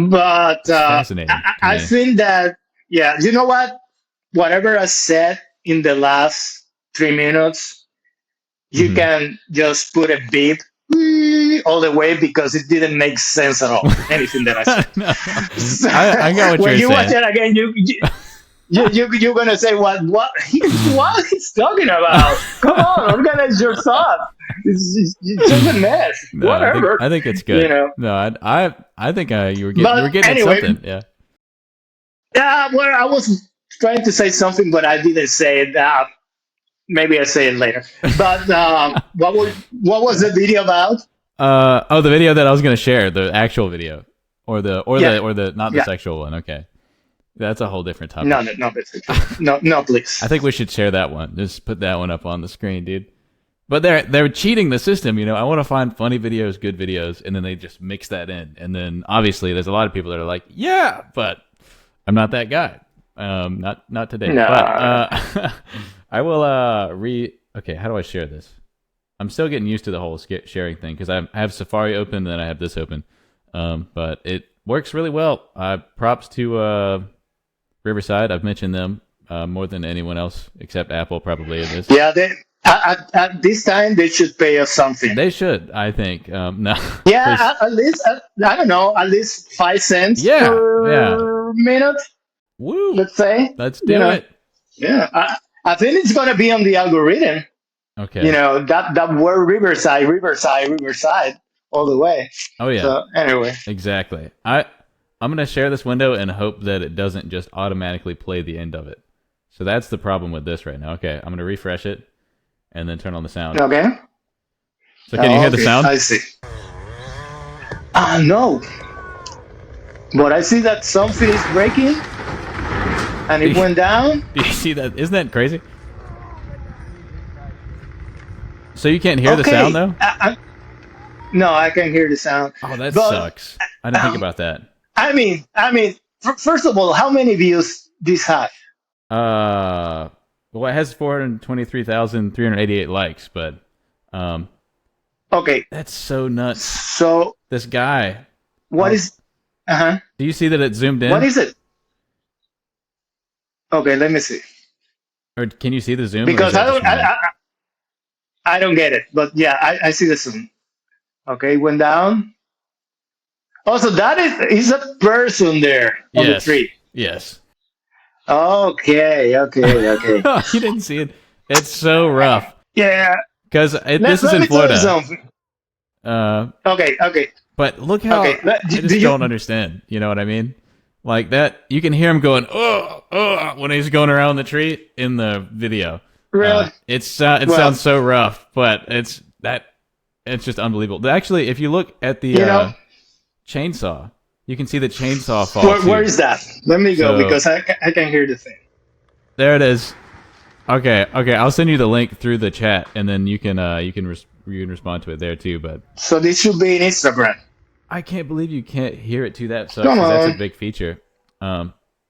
Speaker 2: But
Speaker 1: It's fascinating to
Speaker 2: I
Speaker 1: me.
Speaker 2: think that, yeah, you know what? Whatever I said in the last 3 minutes, you
Speaker 1: Hmm.
Speaker 2: can just put a beep all the way because it didn't make sense at all. Anything that I said.
Speaker 1: No,
Speaker 2: So,
Speaker 1: I got what
Speaker 2: when
Speaker 1: you're
Speaker 2: you watch
Speaker 1: saying.
Speaker 2: it again, you're gonna say what he's talking about. Come on, organize your thought. It's just a mess.
Speaker 1: No,
Speaker 2: Whatever,
Speaker 1: I think it's
Speaker 2: you
Speaker 1: good.
Speaker 2: know.
Speaker 1: No, I think you
Speaker 2: But
Speaker 1: were getting at
Speaker 2: anyway,
Speaker 1: something. Yeah.
Speaker 2: yeah, well, I was trying to say something, but I didn't say it. Maybe I say it later. But what was the video about?
Speaker 1: Oh, the video that I was gonna share, the actual video,
Speaker 2: Yeah,
Speaker 1: or the not the
Speaker 2: yeah.
Speaker 1: sexual one. Okay, that's a whole different
Speaker 2: No,
Speaker 1: topic.
Speaker 2: no, no, basically. No, no,
Speaker 1: I
Speaker 2: please.
Speaker 1: think we should share that one. Just put that one up on the screen, dude. But they're cheating the system, you know. I want to find funny videos, good videos, and then they just mix that in. And then obviously there's a lot of people that are like, yeah, but I'm not that guy. Not today. But
Speaker 2: No.
Speaker 1: I will Okay, how do I share this? I'm still getting used to the whole sharing thing because I have Safari open, and then I have this open. But it works really well. Props to Riverside. I've mentioned them more than anyone else except Apple probably in this.
Speaker 2: Yeah, at this time they should pay us something.
Speaker 1: They should, I think. No,
Speaker 2: Yeah,
Speaker 1: Chris.
Speaker 2: at least I don't know, at least 5 cents
Speaker 1: Yeah, yeah.
Speaker 2: per minute.
Speaker 1: Woo!
Speaker 2: Let's say,
Speaker 1: Let's
Speaker 2: you
Speaker 1: do
Speaker 2: know,
Speaker 1: it.
Speaker 2: yeah. I think it's gonna be on the algorithm. You
Speaker 1: Okay.
Speaker 2: know that word Riverside, Riverside, Riverside, all the way.
Speaker 1: Oh yeah,
Speaker 2: So anyway,
Speaker 1: exactly. I'm gonna share this window and hope that it doesn't just automatically play the end of it. So that's the problem with this right now. Okay, I'm gonna refresh it and then turn on the sound.
Speaker 2: okay.
Speaker 1: So can you hear the
Speaker 2: Okay,
Speaker 1: sound?
Speaker 2: I see. No, but I see that something is breaking, and
Speaker 1: Do
Speaker 2: it
Speaker 1: you,
Speaker 2: went down.
Speaker 1: do you see that? Isn't that crazy? So you can't hear the sound
Speaker 2: Okay,
Speaker 1: though?
Speaker 2: no, I can hear the sound,
Speaker 1: Oh, that
Speaker 2: but
Speaker 1: sucks. I didn't think
Speaker 2: um,
Speaker 1: about that.
Speaker 2: I mean, first of all, how many views this have?
Speaker 1: Uh, well, it has 423,388 likes, but um,
Speaker 2: Okay,
Speaker 1: that's so nuts.
Speaker 2: so
Speaker 1: This guy.
Speaker 2: what
Speaker 1: Oh,
Speaker 2: is? Uh huh.
Speaker 1: do you see that it zoomed
Speaker 2: What
Speaker 1: in,
Speaker 2: is it? Okay, let me see.
Speaker 1: or can you see the zoom, or is
Speaker 2: Because
Speaker 1: that just mine?
Speaker 2: I don't get it, but yeah, I see the sun. Okay, went down. Also, that is a person there on the
Speaker 1: Yes,
Speaker 2: tree.
Speaker 1: yes.
Speaker 2: Okay, okay, okay.
Speaker 1: You didn't see it. It's so rough
Speaker 2: Yeah,
Speaker 1: because this is
Speaker 2: let
Speaker 1: in
Speaker 2: me tell you
Speaker 1: Florida.
Speaker 2: something.
Speaker 1: Uh,
Speaker 2: Okay, okay,
Speaker 1: but look
Speaker 2: okay.
Speaker 1: how I
Speaker 2: Do
Speaker 1: just
Speaker 2: you
Speaker 1: don't understand. You know what I mean? Like that, you can hear him going when he's going around the tree in the video.
Speaker 2: really?
Speaker 1: It
Speaker 2: Well,
Speaker 1: sounds so rough, but it's just unbelievable. But actually, if you look at the
Speaker 2: you know,
Speaker 1: chainsaw, you can see the chainsaw fall
Speaker 2: where
Speaker 1: too.
Speaker 2: is that? Let me go
Speaker 1: So
Speaker 2: because I can hear the thing.
Speaker 1: there it is. Okay, I'll send you the link through the chat, and then you can you can respond to it there too. But
Speaker 2: So this should be in Instagram.
Speaker 1: I can't believe you can't hear it too. That sucks
Speaker 2: Come
Speaker 1: because that's a
Speaker 2: on.
Speaker 1: big feature.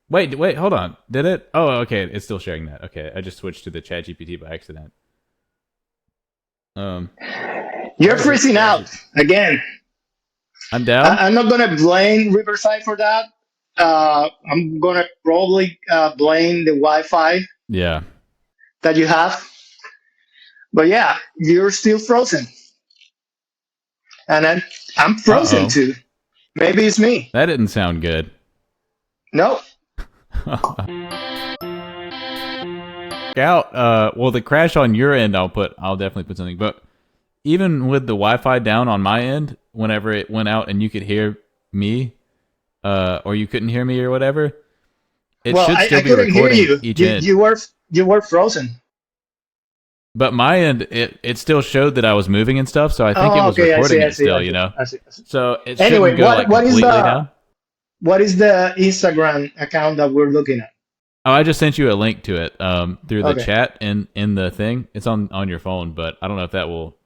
Speaker 1: Wait, hold on. Did it? Oh, okay. It's still sharing that. Okay, I just switched to the Chat GPT by accident. Um,
Speaker 2: You're
Speaker 1: where is it?
Speaker 2: freezing
Speaker 1: Where is
Speaker 2: out
Speaker 1: it?
Speaker 2: again.
Speaker 1: I'm down.
Speaker 2: I'm not gonna blame Riverside for that. I'm gonna probably blame the Wi-Fi
Speaker 1: Yeah.
Speaker 2: that you have. But yeah, you're still frozen, and I'm
Speaker 1: Uh
Speaker 2: frozen
Speaker 1: oh.
Speaker 2: too. Maybe it's me.
Speaker 1: That didn't sound good.
Speaker 2: No.
Speaker 1: Out. Well, the crash on your end, I'll definitely put something. But even with the Wi-Fi down on my end, whenever it went out and you could hear me, or you couldn't hear me or whatever, it
Speaker 2: Well,
Speaker 1: should
Speaker 2: I
Speaker 1: still be
Speaker 2: couldn't hear
Speaker 1: recording
Speaker 2: you.
Speaker 1: each
Speaker 2: You
Speaker 1: end.
Speaker 2: you were frozen.
Speaker 1: But my end, it still showed that I was moving and stuff, so I think it
Speaker 2: Oh,
Speaker 1: was
Speaker 2: okay. I
Speaker 1: recording
Speaker 2: see. I
Speaker 1: it
Speaker 2: see.
Speaker 1: still,
Speaker 2: I
Speaker 1: you
Speaker 2: see.
Speaker 1: know.
Speaker 2: I see. I see.
Speaker 1: So it
Speaker 2: Anyway,
Speaker 1: shouldn't go like
Speaker 2: what is
Speaker 1: completely down.
Speaker 2: the Instagram account that we're looking at?
Speaker 1: Oh, I just sent you a link to it through the
Speaker 2: Okay.
Speaker 1: chat in the thing. It's on your phone, but I don't know if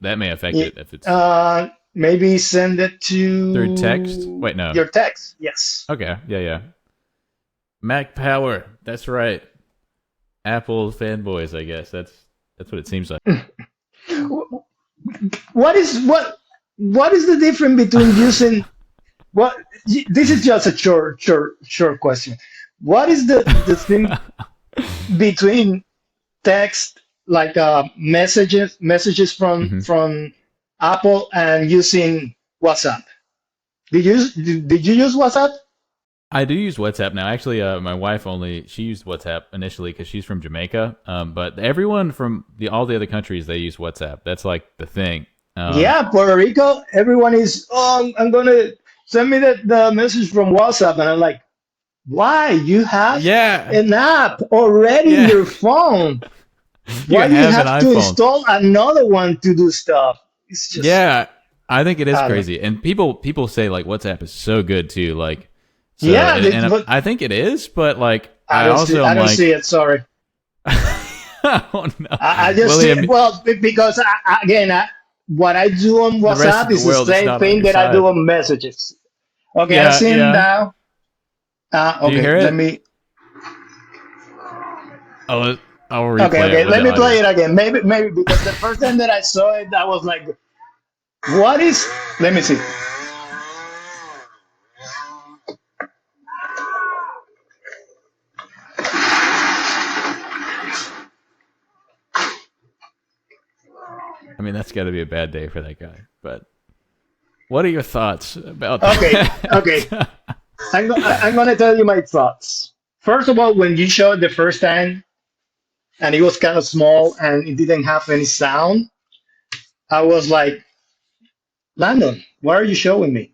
Speaker 1: that may affect
Speaker 2: Yeah,
Speaker 1: it if it's
Speaker 2: maybe send it
Speaker 1: through text.
Speaker 2: to
Speaker 1: Wait, no.
Speaker 2: your text. Yes.
Speaker 1: Okay, yeah. Mac Power. That's right. Apple fanboys, I guess. That's what it seems like.
Speaker 2: What is the difference between using What this is just a short question. What is the thing between text, like messages
Speaker 1: Hmm.
Speaker 2: from Apple, and using WhatsApp? Did you use WhatsApp?
Speaker 1: I do use WhatsApp now. Actually, my wife only she used WhatsApp initially because she's from Jamaica. But everyone from all the other countries they use WhatsApp. That's like the thing.
Speaker 2: Yeah, Puerto Rico, everyone is, oh, I'm gonna send me the message from WhatsApp. And I'm like, why? You have
Speaker 1: Yeah,
Speaker 2: an app already in
Speaker 1: yeah.
Speaker 2: your phone.
Speaker 1: You
Speaker 2: Why do you
Speaker 1: have an
Speaker 2: have to
Speaker 1: iPhone.
Speaker 2: install another one to do stuff? It's just,
Speaker 1: Yeah, I think it is
Speaker 2: I don't know.
Speaker 1: crazy, and people say like WhatsApp is so good too. Like, so
Speaker 2: Yeah,
Speaker 1: and
Speaker 2: but
Speaker 1: I think it is, but like I also
Speaker 2: I
Speaker 1: am
Speaker 2: don't see
Speaker 1: like,
Speaker 2: it. Sorry.
Speaker 1: oh no,
Speaker 2: I just see
Speaker 1: William,
Speaker 2: it. Well, because again, what I do on
Speaker 1: the rest
Speaker 2: WhatsApp
Speaker 1: of the
Speaker 2: is the
Speaker 1: world is
Speaker 2: same
Speaker 1: not on
Speaker 2: thing
Speaker 1: your
Speaker 2: that I do
Speaker 1: side.
Speaker 2: on messages. Okay, I'm
Speaker 1: Yeah,
Speaker 2: seeing
Speaker 1: yeah.
Speaker 2: now.
Speaker 1: Do you
Speaker 2: Okay,
Speaker 1: hear
Speaker 2: let
Speaker 1: it?
Speaker 2: me.
Speaker 1: Oh, I'll
Speaker 2: Okay,
Speaker 1: replay it
Speaker 2: okay,
Speaker 1: with
Speaker 2: let
Speaker 1: the
Speaker 2: me play
Speaker 1: audio.
Speaker 2: it again. Maybe because the first time that I saw it, I was like, "What is?" Let me see.
Speaker 1: I mean, that's got to be a bad day for that guy. But what are your thoughts about
Speaker 2: Okay, okay.
Speaker 1: that?
Speaker 2: I'm gonna tell you my thoughts. First of all, when you showed it the first time and it was kind of small and it didn't have any sound, I was like, "Landon, what are you showing me?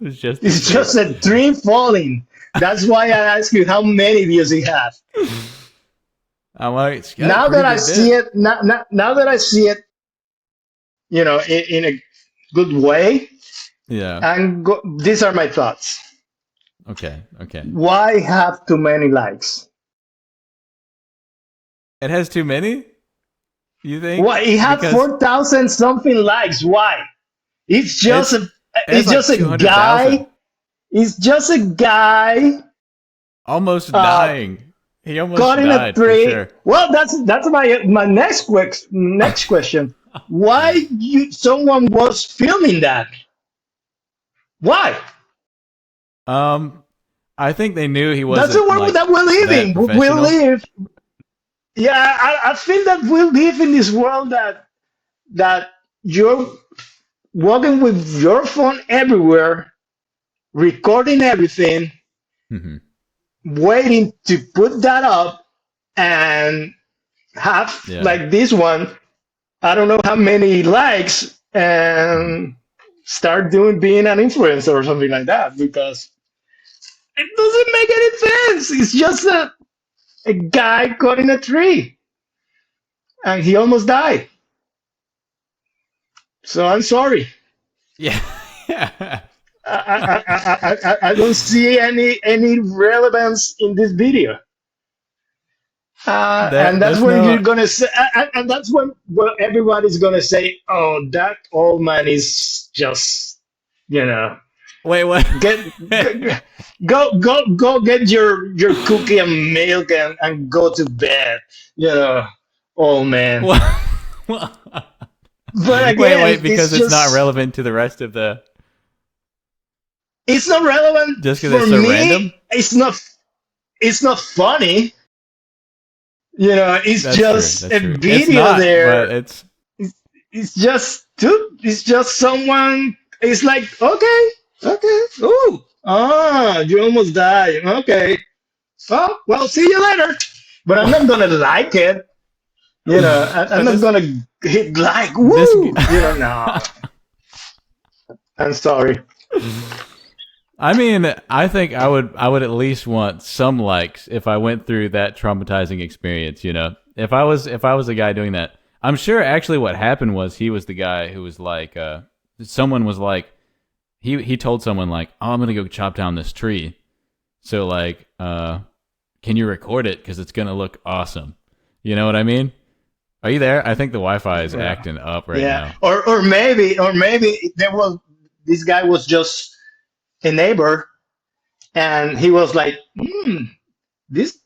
Speaker 1: It's just a
Speaker 2: It's
Speaker 1: tree.
Speaker 2: just a tree falling." That's why I asked you how many views it has.
Speaker 1: I'm like, it's got a
Speaker 2: Now
Speaker 1: pretty
Speaker 2: that I
Speaker 1: good
Speaker 2: see
Speaker 1: bit.
Speaker 2: it, now that I see it, in a good way,
Speaker 1: Yeah.
Speaker 2: and these are my thoughts.
Speaker 1: Okay. Okay.
Speaker 2: Why have too many likes?
Speaker 1: It has too many. You think?
Speaker 2: Why it had
Speaker 1: Because
Speaker 2: 4,000 something likes? Why? It's just
Speaker 1: it's
Speaker 2: a
Speaker 1: it has
Speaker 2: it's
Speaker 1: like
Speaker 2: just a
Speaker 1: 200,000.
Speaker 2: guy. It's just a guy
Speaker 1: Almost
Speaker 2: uh,
Speaker 1: dying. He almost
Speaker 2: cutting a
Speaker 1: died for
Speaker 2: tree.
Speaker 1: sure.
Speaker 2: Well, that's my next question. Why someone was filming that? Why?
Speaker 1: um, I think they knew he
Speaker 2: That's the
Speaker 1: wasn't
Speaker 2: world
Speaker 1: like
Speaker 2: that we live
Speaker 1: that
Speaker 2: in. We
Speaker 1: professional.
Speaker 2: live. Yeah, I feel that we live in this world that you're walking with your phone everywhere, recording everything,
Speaker 1: Hmm.
Speaker 2: waiting to put that up and have
Speaker 1: Yeah.
Speaker 2: like this one, I don't know how many likes,
Speaker 1: Hmm.
Speaker 2: and start doing being an influencer or something like that, because it doesn't make any sense. It's just a guy cutting a tree and he almost died. So I'm sorry.
Speaker 1: Yeah. Yeah.
Speaker 2: I don't see any relevance in this video. And that's
Speaker 1: That's
Speaker 2: when
Speaker 1: no.
Speaker 2: you're gonna say, and that's when everybody's gonna say, "Oh, that old man is just, you know,
Speaker 1: Wait. What?
Speaker 2: get, go get your cookie and milk and go to bed, you know, old man."
Speaker 1: What? What?
Speaker 2: But again,
Speaker 1: Wait. Because it's not relevant to the rest of the.
Speaker 2: it's not relevant
Speaker 1: Just because
Speaker 2: for
Speaker 1: it's so
Speaker 2: me.
Speaker 1: random.
Speaker 2: It's not funny. It's
Speaker 1: That's true.
Speaker 2: just
Speaker 1: That's
Speaker 2: a
Speaker 1: true. It's
Speaker 2: video
Speaker 1: not, but
Speaker 2: there.
Speaker 1: it's
Speaker 2: It's just someone. It's like, okay, okay, ooh, you almost died. Okay, well, see you later. But I'm not gonna like it. I'm
Speaker 1: but
Speaker 2: not gonna hit like,
Speaker 1: this
Speaker 2: woo. No. I'm sorry.
Speaker 1: I mean, I think I would at least want some likes if I went through that traumatizing experience, If I was a guy doing that. I'm sure actually what happened was he was the guy who was like someone was like he told someone like, "Oh, I'm going to go chop down this tree." So like can you record it cuz it's going to look awesome. You know what I mean? Are you there? I think the Wi-Fi is
Speaker 2: Yeah,
Speaker 1: acting up right
Speaker 2: yeah.
Speaker 1: now.
Speaker 2: Or maybe this guy was just a neighbor, and he was like, this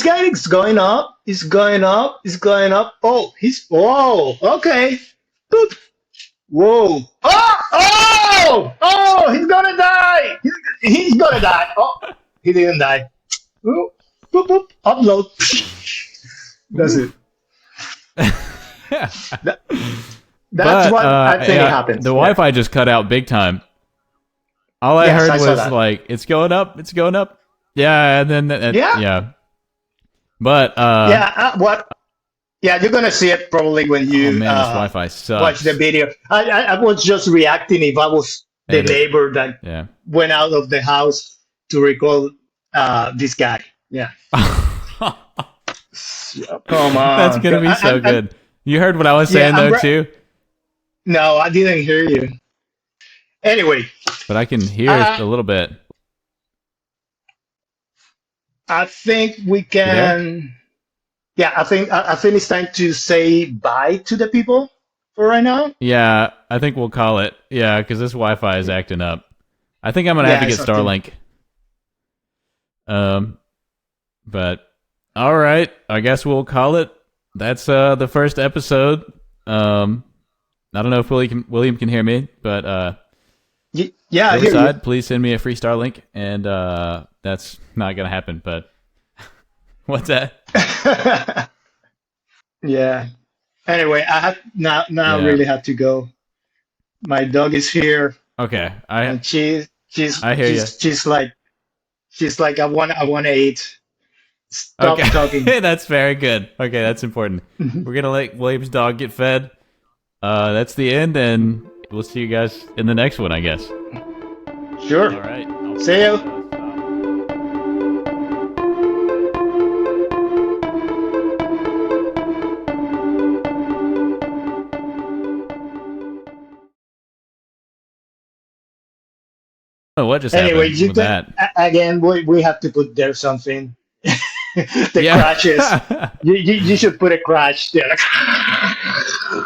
Speaker 2: guy is going up, is going up, is going up. Oh, okay. Boop. Whoa! Oh! He's gonna die! He's gonna die! Oh, he didn't die. Oh, boop, boop, upload. That's it. That, that's
Speaker 1: But
Speaker 2: what I think
Speaker 1: yeah,
Speaker 2: happens.
Speaker 1: the
Speaker 2: Yeah.
Speaker 1: Wi-Fi just cut out big time. All I
Speaker 2: Yes,
Speaker 1: heard
Speaker 2: I saw
Speaker 1: was
Speaker 2: that.
Speaker 1: like, "It's going up, it's going up." Yeah, and then
Speaker 2: Yeah,
Speaker 1: yeah. But
Speaker 2: yeah. What? Yeah, you're gonna see it probably when
Speaker 1: oh
Speaker 2: you
Speaker 1: man, this Wi-Fi
Speaker 2: watch the
Speaker 1: sucks.
Speaker 2: video. I was just reacting if I was the
Speaker 1: And it,
Speaker 2: neighbor that
Speaker 1: yeah.
Speaker 2: went out of the house to record this guy. Yeah. Come
Speaker 1: That's
Speaker 2: on.
Speaker 1: gonna be so good. You heard what I was
Speaker 2: Yeah,
Speaker 1: saying
Speaker 2: I'm
Speaker 1: though too,
Speaker 2: no, I didn't hear you. Anyway,
Speaker 1: but I can hear
Speaker 2: uh,
Speaker 1: a little bit.
Speaker 2: I think we
Speaker 1: You there?
Speaker 2: can. Yeah, I think it's time to say bye to the people for right now.
Speaker 1: Yeah, I think we'll call it. Yeah, because this Wi-Fi is acting up. I think I'm gonna have
Speaker 2: Yeah,
Speaker 1: to get
Speaker 2: it's acting.
Speaker 1: Starlink. Um, but all right, I guess we'll call it. That's the first episode. I don't know if William can hear me, but
Speaker 2: Yeah, I hear you.
Speaker 1: Riverside, please send me a free Starlink, and that's not gonna happen. But what's that?
Speaker 2: Yeah. Anyway, I have now
Speaker 1: Yeah.
Speaker 2: really have to go. My dog is here,
Speaker 1: Okay. I
Speaker 2: and she's
Speaker 1: I hear you.
Speaker 2: she's she's like I want to eat. Stop talking.
Speaker 1: Okay, that's very good. Okay, that's important. We're gonna let William's dog get fed. That's the end, and we'll see you guys in the next one, I guess.
Speaker 2: Sure.
Speaker 1: All right.
Speaker 2: See you.
Speaker 1: Oh, what just
Speaker 2: Anyway,
Speaker 1: happened with that?
Speaker 2: again, we have to put there something. The crashes.
Speaker 1: Yeah.
Speaker 2: You should put a crash there.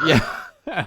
Speaker 1: Yeah.